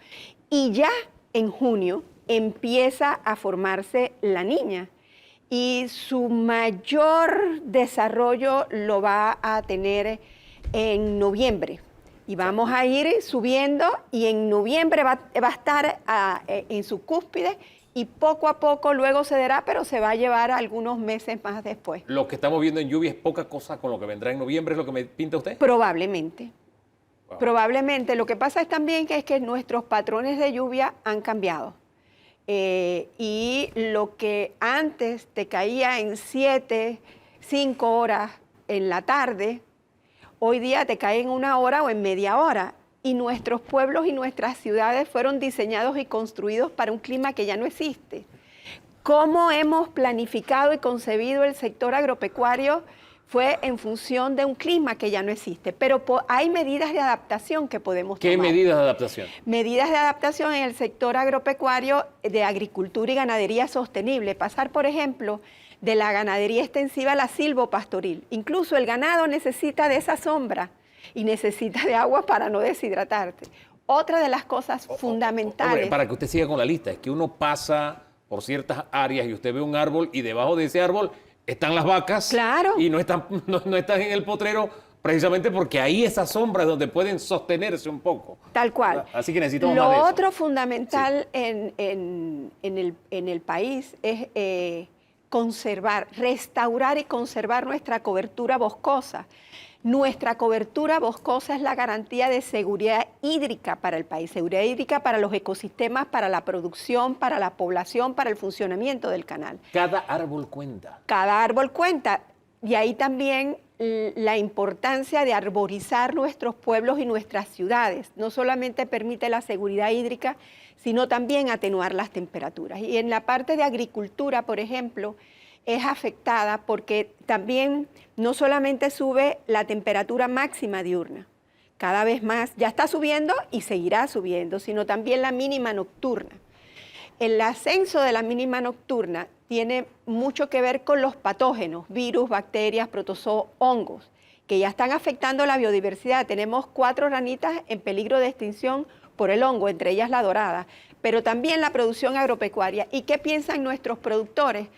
Y ya en junio empieza a formarse la niña y su mayor desarrollo lo va a tener en noviembre. Y vamos a ir subiendo y en noviembre va a estar en su cúspide y poco a poco luego cederá, pero se va a llevar algunos meses más después. Lo que estamos viendo en lluvia es poca cosa con lo que vendrá en noviembre, ¿es lo que me pinta usted? Probablemente. Wow. Probablemente. Lo que pasa es también que nuestros patrones de lluvia han cambiado. Y lo que antes te caía en 7, 5 horas en la tarde, hoy día te cae en 1 hora o en media hora. Y nuestros pueblos y nuestras ciudades fueron diseñados y construidos para un clima que ya no existe. ¿Cómo hemos planificado y concebido el sector agropecuario? Fue en función de un clima que ya no existe. Pero hay medidas de adaptación que podemos tomar. ¿Qué medidas de adaptación? Medidas de adaptación en el sector agropecuario de agricultura y ganadería sostenible. Pasar, por ejemplo, de la ganadería extensiva a la silvopastoril. Incluso el ganado necesita de esa sombra y necesita de agua para no deshidratarte. Otra de las cosas fundamentales... Hombre, para que usted siga con la lista, es que uno pasa por ciertas áreas y usted ve un árbol y debajo de ese árbol están las vacas. Claro. Y no están en el potrero precisamente porque ahí esas sombras es donde pueden sostenerse un poco. Tal cual. Así que necesitamos más de Lo eso. otro fundamental en el país es conservar, restaurar y conservar nuestra cobertura boscosa. Nuestra cobertura boscosa es la garantía de seguridad hídrica para el país, seguridad hídrica para los ecosistemas, para la producción, para la población, para el funcionamiento del canal. Cada árbol cuenta. Cada árbol cuenta. Y ahí también la importancia de arborizar nuestros pueblos y nuestras ciudades. No solamente permite la seguridad hídrica, sino también atenuar las temperaturas. Y en la parte de agricultura, por ejemplo, es afectada porque también no solamente sube la temperatura máxima diurna, cada vez más, ya está subiendo y seguirá subiendo, sino también la mínima nocturna. El ascenso de la mínima nocturna tiene mucho que ver con los patógenos, virus, bacterias, protozoos, hongos, que ya están afectando la biodiversidad. Tenemos 4 ranitas en peligro de extinción por el hongo, entre ellas la dorada, pero también la producción agropecuaria. ¿Y qué piensan nuestros productores?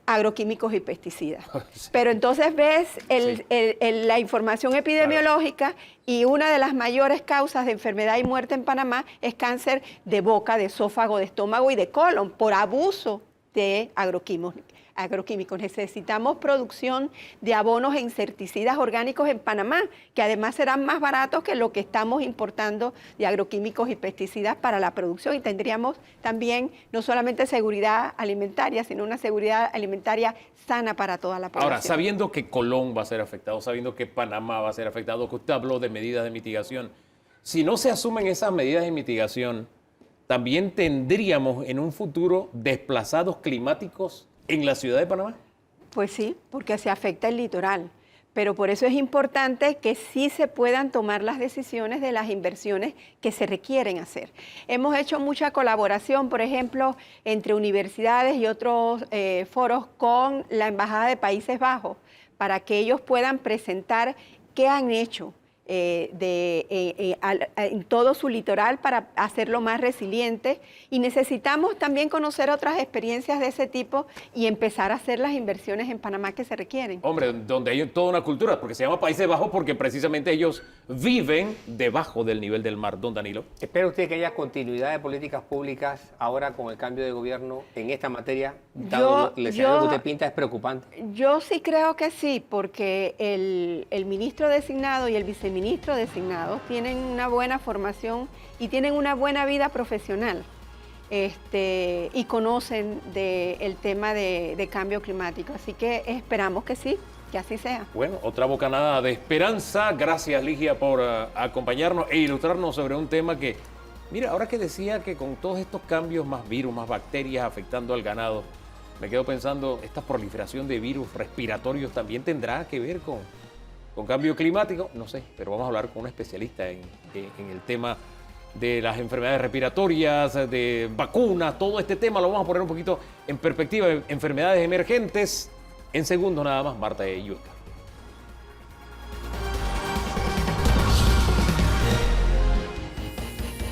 Agroquímicos y pesticidas. Pero entonces ves la información epidemiológica y una de las mayores causas de enfermedad y muerte en Panamá es cáncer de boca, de esófago, de estómago y de colon por abuso de agroquímicos. Necesitamos producción de abonos e insecticidas orgánicos en Panamá, que además serán más baratos que lo que estamos importando de agroquímicos y pesticidas para la producción, y tendríamos también no solamente seguridad alimentaria, sino una seguridad alimentaria sana para toda la población. Ahora, sabiendo que Colón va a ser afectado, sabiendo que Panamá va a ser afectado, que usted habló de medidas de mitigación, si no se asumen esas medidas de mitigación, también tendríamos en un futuro desplazados climáticos en la ciudad de Panamá. Pues sí, porque se afecta el litoral. Pero por eso es importante que sí se puedan tomar las decisiones de las inversiones que se requieren hacer. Hemos hecho mucha colaboración, por ejemplo, entre universidades y otros foros con la Embajada de Países Bajos, para que ellos puedan presentar qué han hecho en todo su litoral para hacerlo más resiliente, y necesitamos también conocer otras experiencias de ese tipo y empezar a hacer las inversiones en Panamá que se requieren. Hombre, donde hay toda una cultura, porque se llama Países Bajos porque precisamente ellos viven debajo del nivel del mar. Don Danilo. ¿Espera usted que haya continuidad de políticas públicas ahora con el cambio de gobierno en esta materia? Dado el escenario que usted pinta, es preocupante. Yo sí creo que sí, porque el ministro designado y el viceministro designado tienen una buena formación y tienen una buena vida profesional, y conocen del tema de cambio climático. Así que esperamos que sí, que así sea. Bueno, otra bocanada de esperanza. Gracias, Ligia, por acompañarnos e ilustrarnos sobre un tema que, mira, ahora que decía que con todos estos cambios, más virus, más bacterias afectando al ganado, me quedo pensando, esta proliferación de virus respiratorios también tendrá que ver con cambio climático. No sé, pero vamos a hablar con un especialista en el tema de las enfermedades respiratorias, de vacunas, todo este tema lo vamos a poner un poquito en perspectiva. Enfermedades emergentes, en segundos nada más, Marta Illueca.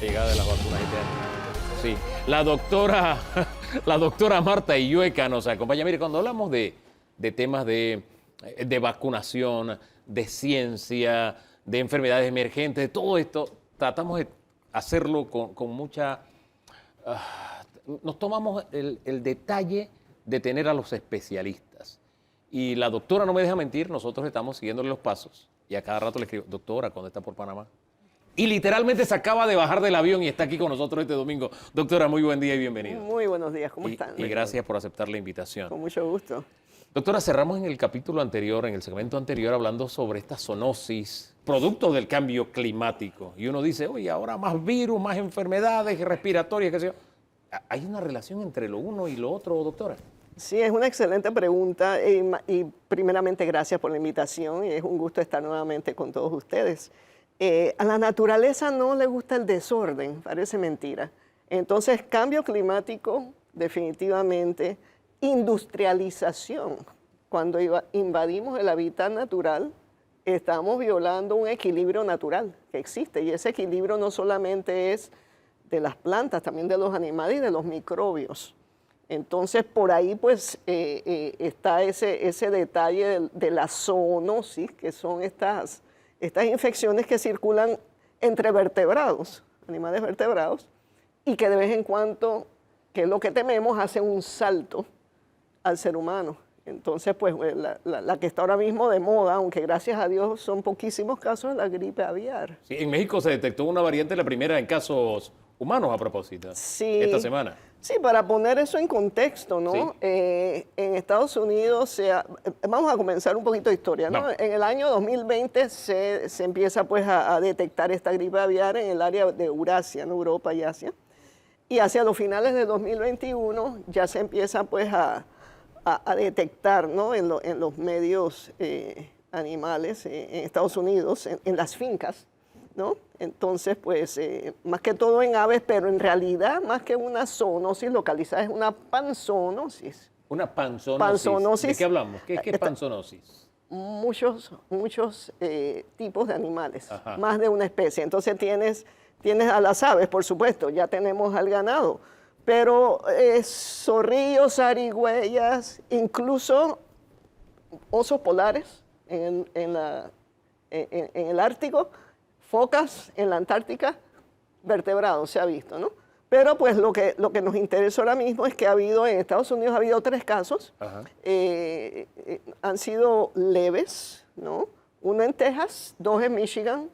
Llegada de las vacunas este año. Sí, la doctora Marta Illueca nos acompaña. Mire, cuando hablamos de temas de vacunación, de ciencia, de enfermedades emergentes, de todo esto, tratamos de hacerlo con mucha... nos tomamos el detalle de tener a los especialistas. Y la doctora no me deja mentir, nosotros estamos siguiéndole los pasos. Y a cada rato le escribo, doctora, ¿cuándo está por Panamá? Y literalmente se acaba de bajar del avión y está aquí con nosotros este domingo. Doctora, muy buen día y bienvenida. Muy buenos días, ¿cómo están? Y gracias por aceptar la invitación. Con mucho gusto. Doctora, cerramos en el capítulo anterior, en el segmento anterior, hablando sobre esta zoonosis, producto del cambio climático. Y uno dice, oye, ahora más virus, más enfermedades respiratorias, qué sé yo. ¿Hay una relación entre lo uno y lo otro, doctora? Sí, es una excelente pregunta y primeramente gracias por la invitación y es un gusto estar nuevamente con todos ustedes. A la naturaleza no le gusta el desorden, parece mentira. Entonces, cambio climático, definitivamente. Industrialización. Cuando invadimos el hábitat natural, estamos violando un equilibrio natural que existe. Y ese equilibrio no solamente es de las plantas, también de los animales y de los microbios. Entonces, por ahí pues está ese detalle de la zoonosis, que son estas infecciones que circulan entre vertebrados, animales vertebrados, y que de vez en cuando, que es lo que tememos, hacen un salto al ser humano. Entonces, pues la que está ahora mismo de moda, aunque gracias a Dios son poquísimos casos, es la gripe aviar. Sí, en México se detectó una variante, la primera en casos humanos a propósito, sí, esta semana. Sí, para poner eso en contexto, ¿no? Sí. En Estados Unidos, vamos a comenzar un poquito de historia, ¿no? En el año 2020 se empieza pues a detectar esta gripe aviar en el área de Eurasia, en Europa y Asia. Y hacia los finales de 2021 ya se empieza pues a detectar, ¿no? en los medios animales en Estados Unidos, en las fincas, ¿no? Entonces, pues, más que todo en aves, pero en realidad, más que una zoonosis localizada, es una panzoonosis. Una panzoonosis. Panzoonosis. ¿De qué hablamos? ¿Qué es panzoonosis? Muchos tipos de animales, Ajá. más de una especie. Entonces tienes a las aves, por supuesto, ya tenemos al ganado, pero zorrillos, zarigüeyas, incluso osos polares en el Ártico, focas en la Antártica, vertebrados se ha visto, ¿no? Pero pues lo que nos interesa ahora mismo es que en Estados Unidos ha habido 3 casos, han sido leves, ¿no? 1 en Texas, 2 en Michigan,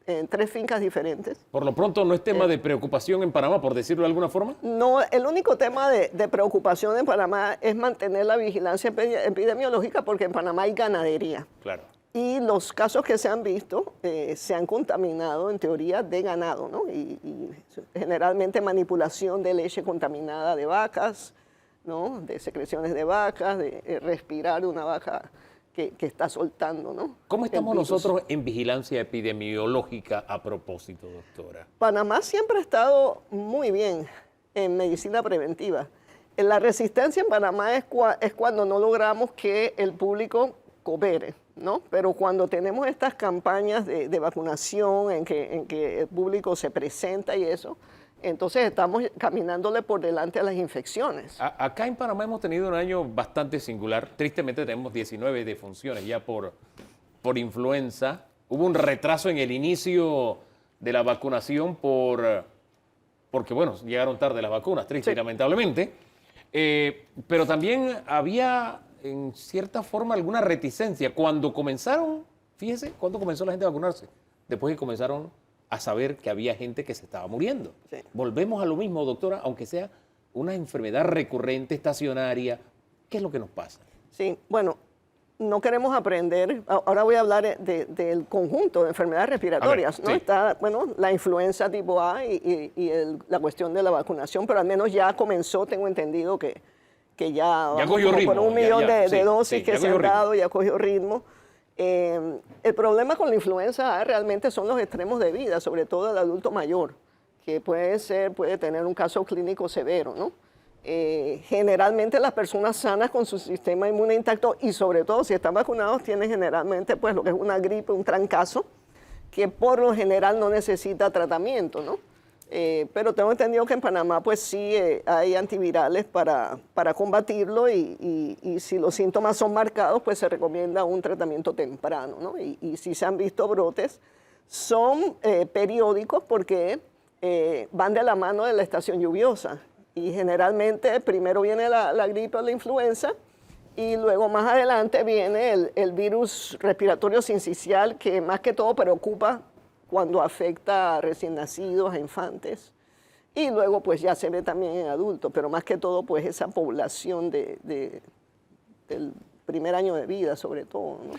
en 3 fincas diferentes. Por lo pronto no es tema de preocupación en Panamá, por decirlo de alguna forma. No, el único tema de preocupación en Panamá es mantener la vigilancia epidemiológica porque en Panamá hay ganadería. Claro. Y los casos que se han visto se han contaminado en teoría de ganado, ¿no? Y generalmente manipulación de leche contaminada de vacas, ¿no? De secreciones de vacas, de respirar una vaca que está soltando, ¿no? ¿Cómo estamos el virus. nosotros en vigilancia epidemiológica a propósito, doctora? Panamá siempre ha estado muy bien en medicina preventiva. La resistencia en Panamá es cuando no logramos que el público coopere. ¿no? Pero cuando tenemos estas campañas de vacunación en que el público se presenta y eso, entonces estamos caminándole por delante a las infecciones. Acá en Panamá hemos tenido un año bastante singular. Tristemente tenemos 19 defunciones ya por influenza. Hubo un retraso en el inicio de la vacunación porque, bueno, llegaron tarde las vacunas, triste y lamentablemente. Pero también había, en cierta forma, alguna reticencia. Cuando comenzaron, fíjese, cuando comenzó la gente a vacunarse, después que comenzaron a saber que había gente que se estaba muriendo. Sí. Volvemos a lo mismo, doctora, aunque sea una enfermedad recurrente, estacionaria. ¿Qué es lo que nos pasa? Sí, bueno, no queremos aprender. Ahora voy a hablar del conjunto de enfermedades respiratorias. Ver, ¿no? sí. Está, bueno, la influenza tipo A y la cuestión de la vacunación, pero al menos ya comenzó, tengo entendido que ya cogió como ritmo, por 1 millón de dosis sí, que ya se han cogió ritmo. dado, ya cogió ritmo. El problema con la influenza A realmente son los extremos de vida, sobre todo el adulto mayor, que puede tener un caso clínico severo, ¿no? Generalmente las personas sanas con su sistema inmune intacto y sobre todo si están vacunados tienen generalmente pues lo que es una gripe, un trancazo, que por lo general no necesita tratamiento, ¿no? Pero tengo entendido que en Panamá pues sí hay antivirales para combatirlo y si los síntomas son marcados pues se recomienda un tratamiento temprano, ¿no? Y si se han visto brotes, son periódicos porque van de la mano de la estación lluviosa y generalmente primero viene la gripe o la influenza y luego más adelante viene el virus respiratorio sincicial que más que todo preocupa cuando afecta a recién nacidos, a infantes, y luego pues ya se ve también en adultos, pero más que todo pues esa población del primer año de vida sobre todo, ¿no?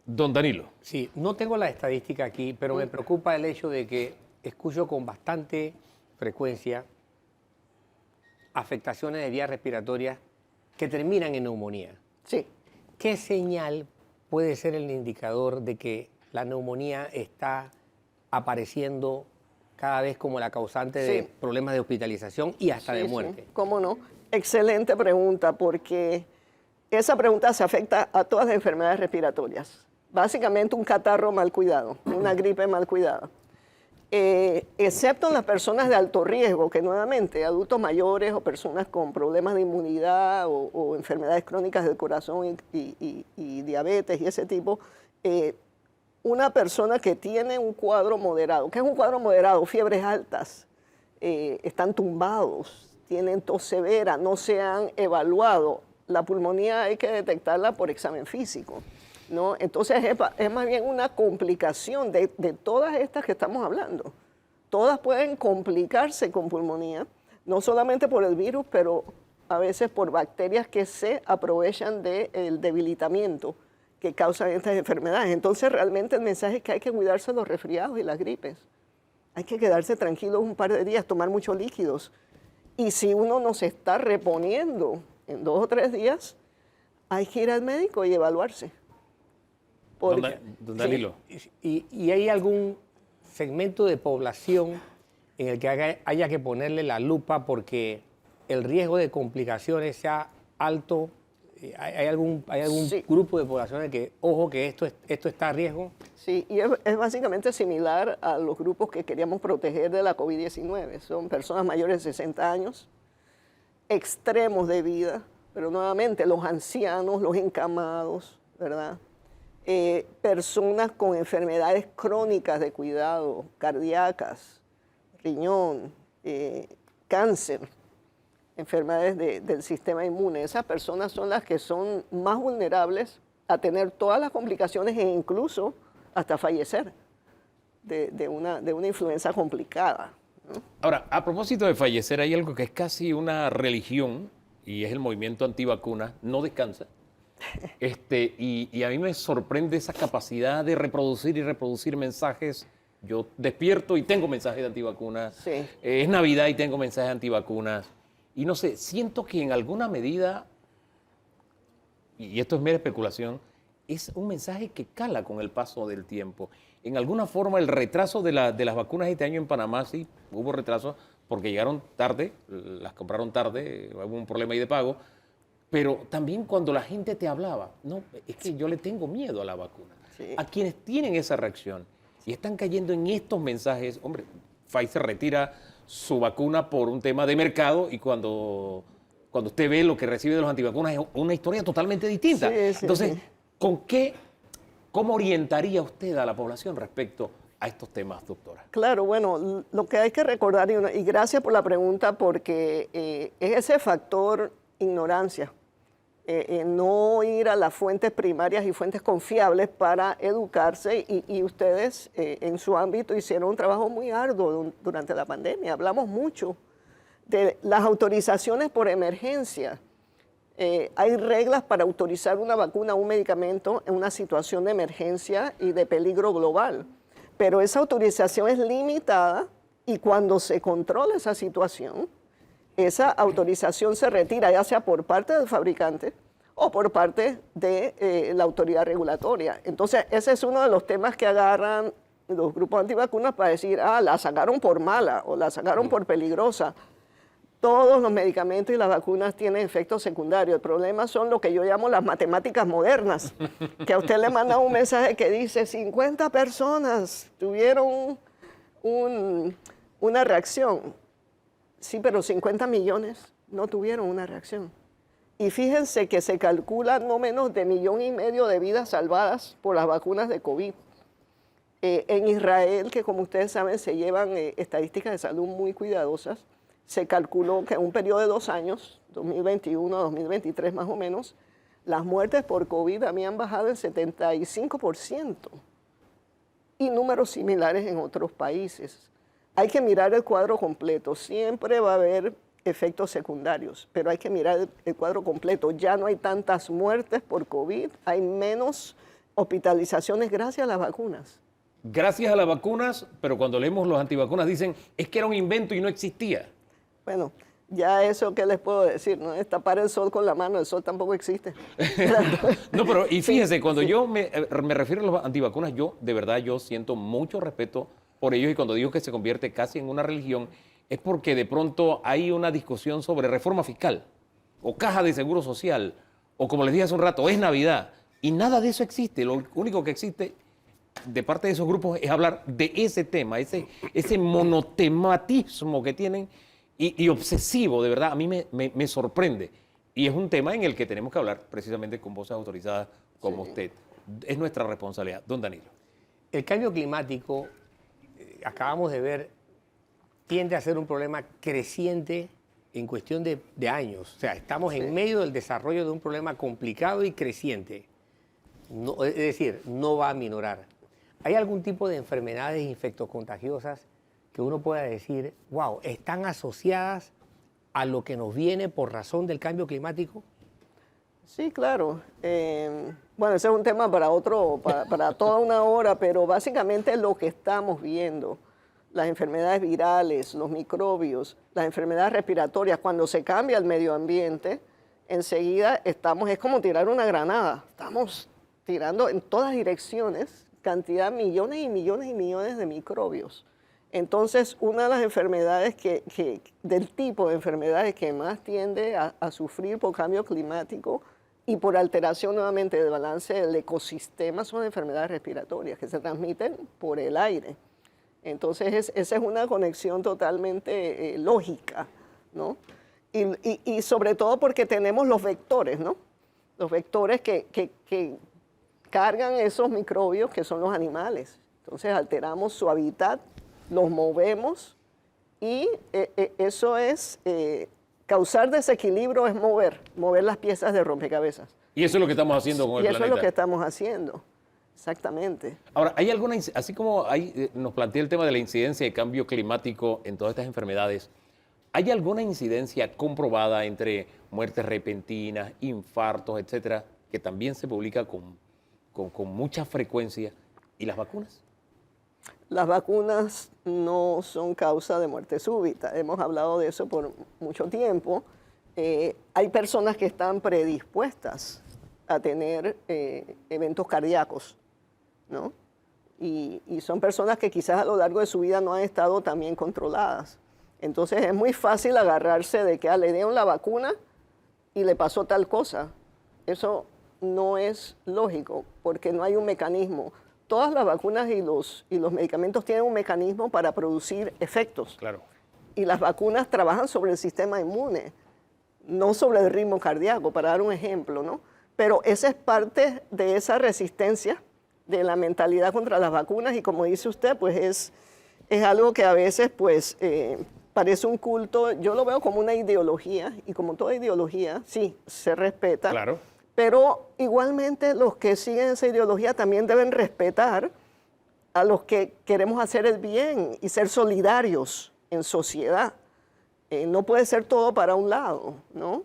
Don Danilo. Sí, no tengo la estadística aquí, pero me preocupa el hecho de que escucho con bastante frecuencia afectaciones de vías respiratorias que terminan en neumonía. Sí. ¿Qué señal puede ser el indicador de que la neumonía está apareciendo cada vez como la causante de problemas de hospitalización y hasta de muerte? Sí, cómo no. Excelente pregunta, porque esa pregunta se afecta a todas las enfermedades respiratorias. Básicamente un catarro mal cuidado, una gripe mal cuidada. Excepto en las personas de alto riesgo, que nuevamente adultos mayores o personas con problemas de inmunidad o enfermedades crónicas del corazón y diabetes y ese tipo, una persona que tiene un cuadro moderado. ¿Qué es un cuadro moderado? Fiebres altas, están tumbados, tienen tos severa, no se han evaluado. La pulmonía hay que detectarla por examen físico, ¿no? Entonces es más bien una complicación de todas estas que estamos hablando. Todas pueden complicarse con pulmonía, no solamente por el virus, pero a veces por bacterias que se aprovechan del debilitamiento que causan estas enfermedades. Entonces realmente el mensaje es que hay que cuidarse de los resfriados y las gripes. Hay que quedarse tranquilos un par de días, tomar muchos líquidos. Y si uno no se está reponiendo en 2 o 3 días, hay que ir al médico y evaluarse. Don Danilo. ¿Y hay algún segmento de población en el que haya que ponerle la lupa porque el riesgo de complicaciones sea alto? ¿Hay algún grupo de población en el que, ojo, que esto está a riesgo? Sí, y es básicamente similar a los grupos que queríamos proteger de la COVID-19. Son personas mayores de 60 años, extremos de vida, pero nuevamente los ancianos, los encamados, ¿verdad? Personas con enfermedades crónicas de cuidado, cardíacas, riñón, cáncer, enfermedades del sistema inmune. Esas personas son las que son más vulnerables a tener todas las complicaciones e incluso hasta fallecer de una influenza complicada, ¿no? Ahora, a propósito de fallecer, hay algo que es casi una religión y es el movimiento antivacuna, no descansa. Y a mí me sorprende esa capacidad de reproducir y reproducir mensajes. Yo despierto y tengo mensajes de antivacunas. Sí. Es Navidad y tengo mensajes de antivacunas. Y no sé, siento que en alguna medida, y esto es mera especulación, es un mensaje que cala con el paso del tiempo. En alguna forma, el retraso de las vacunas este año en Panamá, sí, hubo retraso porque llegaron tarde, las compraron tarde, hubo un problema ahí de pago. pero también cuando la gente te hablaba, no, es que yo le tengo miedo a la vacuna. Sí. A quienes tienen esa reacción y están cayendo en estos mensajes, hombre, Pfizer retira su vacuna por un tema de mercado y cuando usted ve lo que recibe de los antivacunas es una historia totalmente distinta. Sí, sí, Entonces, sí. ¿cómo orientaría usted a la población respecto a estos temas, doctora? Claro, bueno, lo que hay que recordar, y gracias por la pregunta, porque es ese factor ignorancia, no ir a las fuentes primarias y fuentes confiables para educarse, y ustedes en su ámbito hicieron un trabajo muy arduo durante la pandemia. Hablamos mucho de las autorizaciones por emergencia. Hay reglas para autorizar una vacuna o un medicamento en una situación de emergencia y de peligro global, pero esa autorización es limitada y cuando se controla esa situación, esa autorización se retira, ya sea por parte del fabricante o por parte de la autoridad regulatoria. Entonces, ese es uno de los temas que agarran los grupos antivacunas para decir, la sacaron por mala o la sacaron por peligrosa. Todos los medicamentos y las vacunas tienen efectos secundarios. El problema son lo que yo llamo las matemáticas modernas, que a usted le manda un mensaje que dice 50 personas tuvieron una reacción. Sí, pero 50 millones no tuvieron una reacción. Y fíjense que se calcula no menos de 1,5 millones de vidas salvadas por las vacunas de COVID. En Israel, que como ustedes saben se llevan estadísticas de salud muy cuidadosas, se calculó que en un periodo de 2 años, 2021 a 2023 más o menos, las muertes por COVID habían bajado en 75% y números similares en otros países. Hay que mirar el cuadro completo. Siempre va a haber efectos secundarios, pero hay que mirar el cuadro completo. Ya no hay tantas muertes por COVID, hay menos hospitalizaciones gracias a las vacunas. Gracias a las vacunas, pero cuando leemos los antivacunas dicen, es que era un invento y no existía. Bueno, ya eso, ¿qué les puedo decir? ¿No? Es tapar el sol con la mano, el sol tampoco existe. No, pero y fíjese, cuando yo me refiero a los antivacunas, de verdad, yo siento mucho respeto por ellos y cuando digo que se convierte casi en una religión, es porque de pronto hay una discusión sobre reforma fiscal o caja de seguro social o como les dije hace un rato, es Navidad y nada de eso existe. Lo único que existe de parte de esos grupos es hablar de ese tema, ese monotematismo que tienen y obsesivo, de verdad, a mí me sorprende. Y es un tema en el que tenemos que hablar precisamente con voces autorizadas como usted. Es nuestra responsabilidad. Don Danilo. El cambio climático, acabamos de ver, tiende a ser un problema creciente en cuestión de años. O sea, estamos en medio del desarrollo de un problema complicado y creciente. No, es decir, no va a minorar. ¿Hay algún tipo de enfermedades infectocontagiosas que uno pueda decir, wow, están asociadas a lo que nos viene por razón del cambio climático? Sí, claro. Bueno, ese es un tema para toda una hora, pero básicamente lo que estamos viendo, las enfermedades virales, los microbios, las enfermedades respiratorias, cuando se cambia el medio ambiente, enseguida es como tirar una granada. Estamos tirando en todas direcciones cantidad, millones y millones y millones de microbios. Entonces, una de las enfermedades del tipo de enfermedades que más tiende a sufrir por cambio climático y por alteración nuevamente del balance del ecosistema son enfermedades respiratorias que se transmiten por el aire. Entonces, esa es una conexión totalmente lógica, ¿no? Y sobre todo porque tenemos los vectores, ¿no? Los vectores que cargan esos microbios que son los animales. Entonces, alteramos su hábitat, los movemos y eso es, causar desequilibrio es mover las piezas de rompecabezas. Y eso es lo que estamos haciendo con el planeta. Y eso es lo que estamos haciendo, exactamente. Ahora, ¿hay alguna, así como nos plantea el tema de la incidencia de cambio climático en todas estas enfermedades, ¿hay alguna incidencia comprobada entre muertes repentinas, infartos, etcétera, que también se publica con mucha frecuencia? ¿Y las vacunas? Las vacunas no son causa de muerte súbita. Hemos hablado de eso por mucho tiempo. Hay personas que están predispuestas a tener eventos cardíacos, ¿no? Y son personas que quizás a lo largo de su vida no han estado tan bien controladas. Entonces es muy fácil agarrarse de que le dieron la vacuna y le pasó tal cosa. Eso no es lógico porque no hay un mecanismo. Todas las vacunas y los medicamentos tienen un mecanismo para producir efectos. Claro. Y las vacunas trabajan sobre el sistema inmune, no sobre el ritmo cardíaco, para dar un ejemplo, ¿no? Pero esa es parte de esa resistencia de la mentalidad contra las vacunas y como dice usted, pues es algo que a veces pues parece un culto. Yo lo veo como una ideología y como toda ideología, sí, se respeta. Claro. Pero igualmente los que siguen esa ideología también deben respetar a los que queremos hacer el bien y ser solidarios en sociedad. No puede ser todo para un lado, ¿no?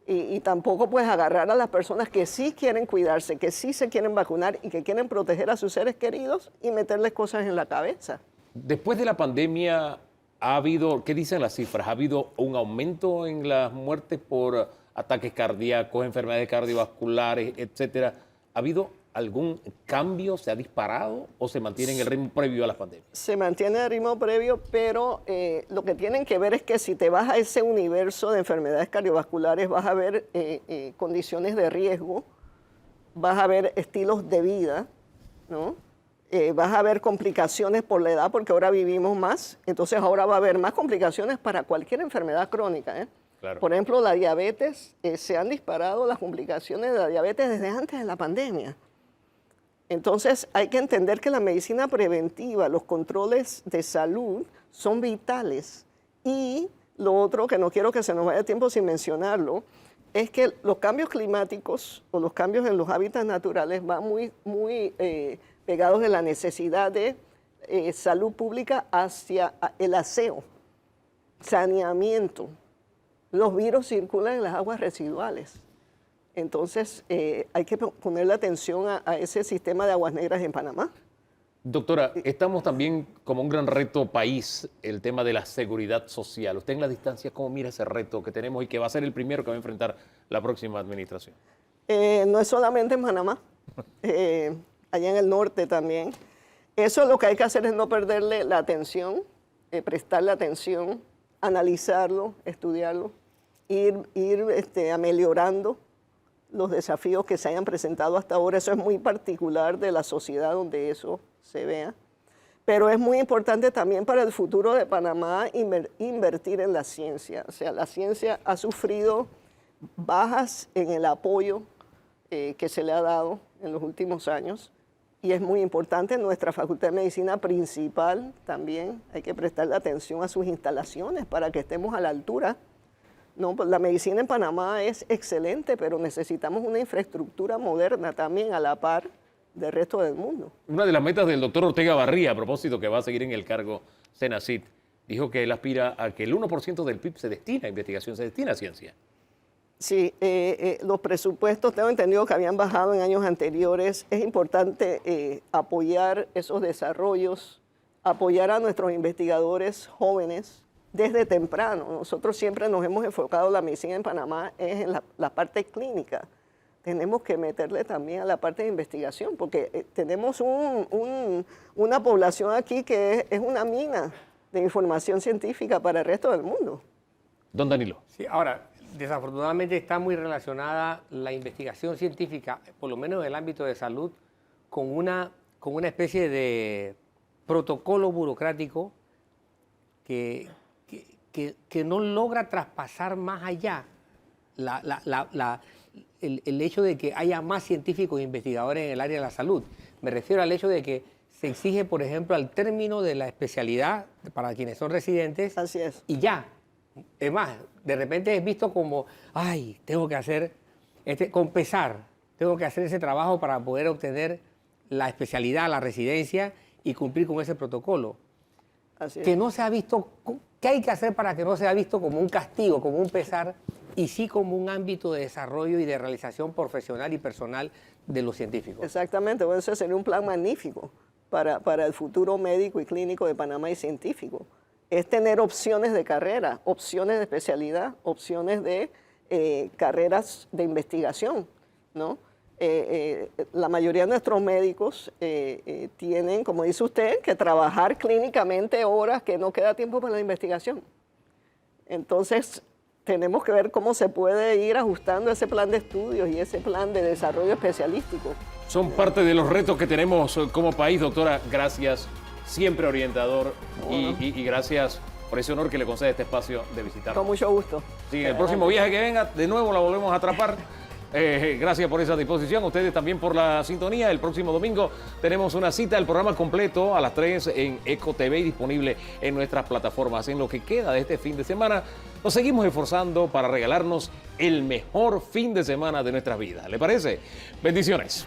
Y tampoco puedes agarrar a las personas que sí quieren cuidarse, que sí se quieren vacunar y que quieren proteger a sus seres queridos y meterles cosas en la cabeza. Después de la pandemia, ¿ha habido, qué dicen las cifras? ¿Ha habido un aumento en las muertes por ataques cardíacos, enfermedades cardiovasculares, etcétera? ¿Ha habido algún cambio? ¿Se ha disparado o se mantiene en el ritmo previo a la pandemia? Se mantiene el ritmo previo, pero lo que tienen que ver es que si te vas a ese universo de enfermedades cardiovasculares, vas a ver condiciones de riesgo, vas a ver estilos de vida, ¿no? Vas a ver complicaciones por la edad, porque ahora vivimos más, entonces ahora va a haber más complicaciones para cualquier enfermedad crónica, ¿eh? Claro. Por ejemplo, la diabetes, se han disparado las complicaciones de la diabetes desde antes de la pandemia. Entonces hay que entender que la medicina preventiva, los controles de salud son vitales. Y lo otro, que no quiero que se nos vaya tiempo sin mencionarlo, es que los cambios climáticos o los cambios en los hábitats naturales van muy pegados de la necesidad de salud pública hacia el aseo, saneamiento. Los virus circulan en las aguas residuales. Entonces, hay que ponerle atención a ese sistema de aguas negras en Panamá. Doctora, estamos también como un gran reto país, el tema de la seguridad social. Usted en la distancia, ¿cómo mira ese reto que tenemos y que va a ser el primero que va a enfrentar la próxima administración? No es solamente en Panamá, allá en el norte también. Eso lo que hay que hacer es no perderle la atención, prestarle atención, analizarlo, estudiarlo, ir ameliorando los desafíos que se hayan presentado hasta ahora. Eso es muy particular de la sociedad donde eso se vea. Pero es muy importante también para el futuro de Panamá invertir en la ciencia. O sea, la ciencia ha sufrido bajas en el apoyo que se le ha dado en los últimos años. Y es muy importante, nuestra Facultad de Medicina principal también hay que prestarle atención a sus instalaciones para que estemos a la altura. No, pues la medicina en Panamá es excelente, pero necesitamos una infraestructura moderna también a la par del resto del mundo. Una de las metas del doctor Ortega Barría, a propósito que va a seguir en el cargo Senacid, dijo que él aspira a que el 1% del PIB se destina a investigación, se destina a ciencia. Sí, los presupuestos, tengo entendido que habían bajado en años anteriores. Es importante apoyar esos desarrollos, apoyar a nuestros investigadores jóvenes desde temprano. Nosotros siempre nos hemos enfocado la medicina en Panamá en la parte clínica. Tenemos que meterle también a la parte de investigación, porque tenemos una población aquí que es una mina de información científica para el resto del mundo. Don Danilo. Sí, ahora, desafortunadamente está muy relacionada la investigación científica, por lo menos en el ámbito de salud, con una especie de protocolo burocrático que no logra traspasar más allá el hecho de que haya más científicos e investigadores en el área de la salud. Me refiero al hecho de que se exige, por ejemplo, al término de la especialidad para quienes son residentes. Así es. Y ya. Es más, de repente es visto como, ay, tengo que hacer, compensar, tengo que hacer ese trabajo para poder obtener la especialidad, la residencia y cumplir con ese protocolo. Así es. Que no se ha visto, ¿qué hay que hacer para que no sea visto como un castigo, como un pesar, y sí como un ámbito de desarrollo y de realización profesional y personal de los científicos? Exactamente, bueno, ese sería un plan magnífico para el futuro médico y clínico de Panamá y científico. Es tener opciones de carrera, opciones de especialidad, opciones de carreras de investigación, ¿no? La mayoría de nuestros médicos tienen, como dice usted, que trabajar clínicamente horas que no queda tiempo para la investigación. Entonces, tenemos que ver cómo se puede ir ajustando ese plan de estudios y ese plan de desarrollo especialístico. Son parte de los retos que tenemos como país, doctora. Gracias, siempre orientador, y gracias por ese honor que le concede este espacio de visitarnos. Con mucho gusto. Sí, en el próximo viaje que venga, de nuevo la volvemos a atrapar. Gracias por esa disposición, ustedes también por la sintonía. El próximo domingo tenemos una cita, el programa completo a las 3 en Eco TV y disponible en nuestras plataformas. En lo que queda de este fin de semana, nos seguimos esforzando para regalarnos el mejor fin de semana de nuestras vidas. ¿Le parece? Bendiciones.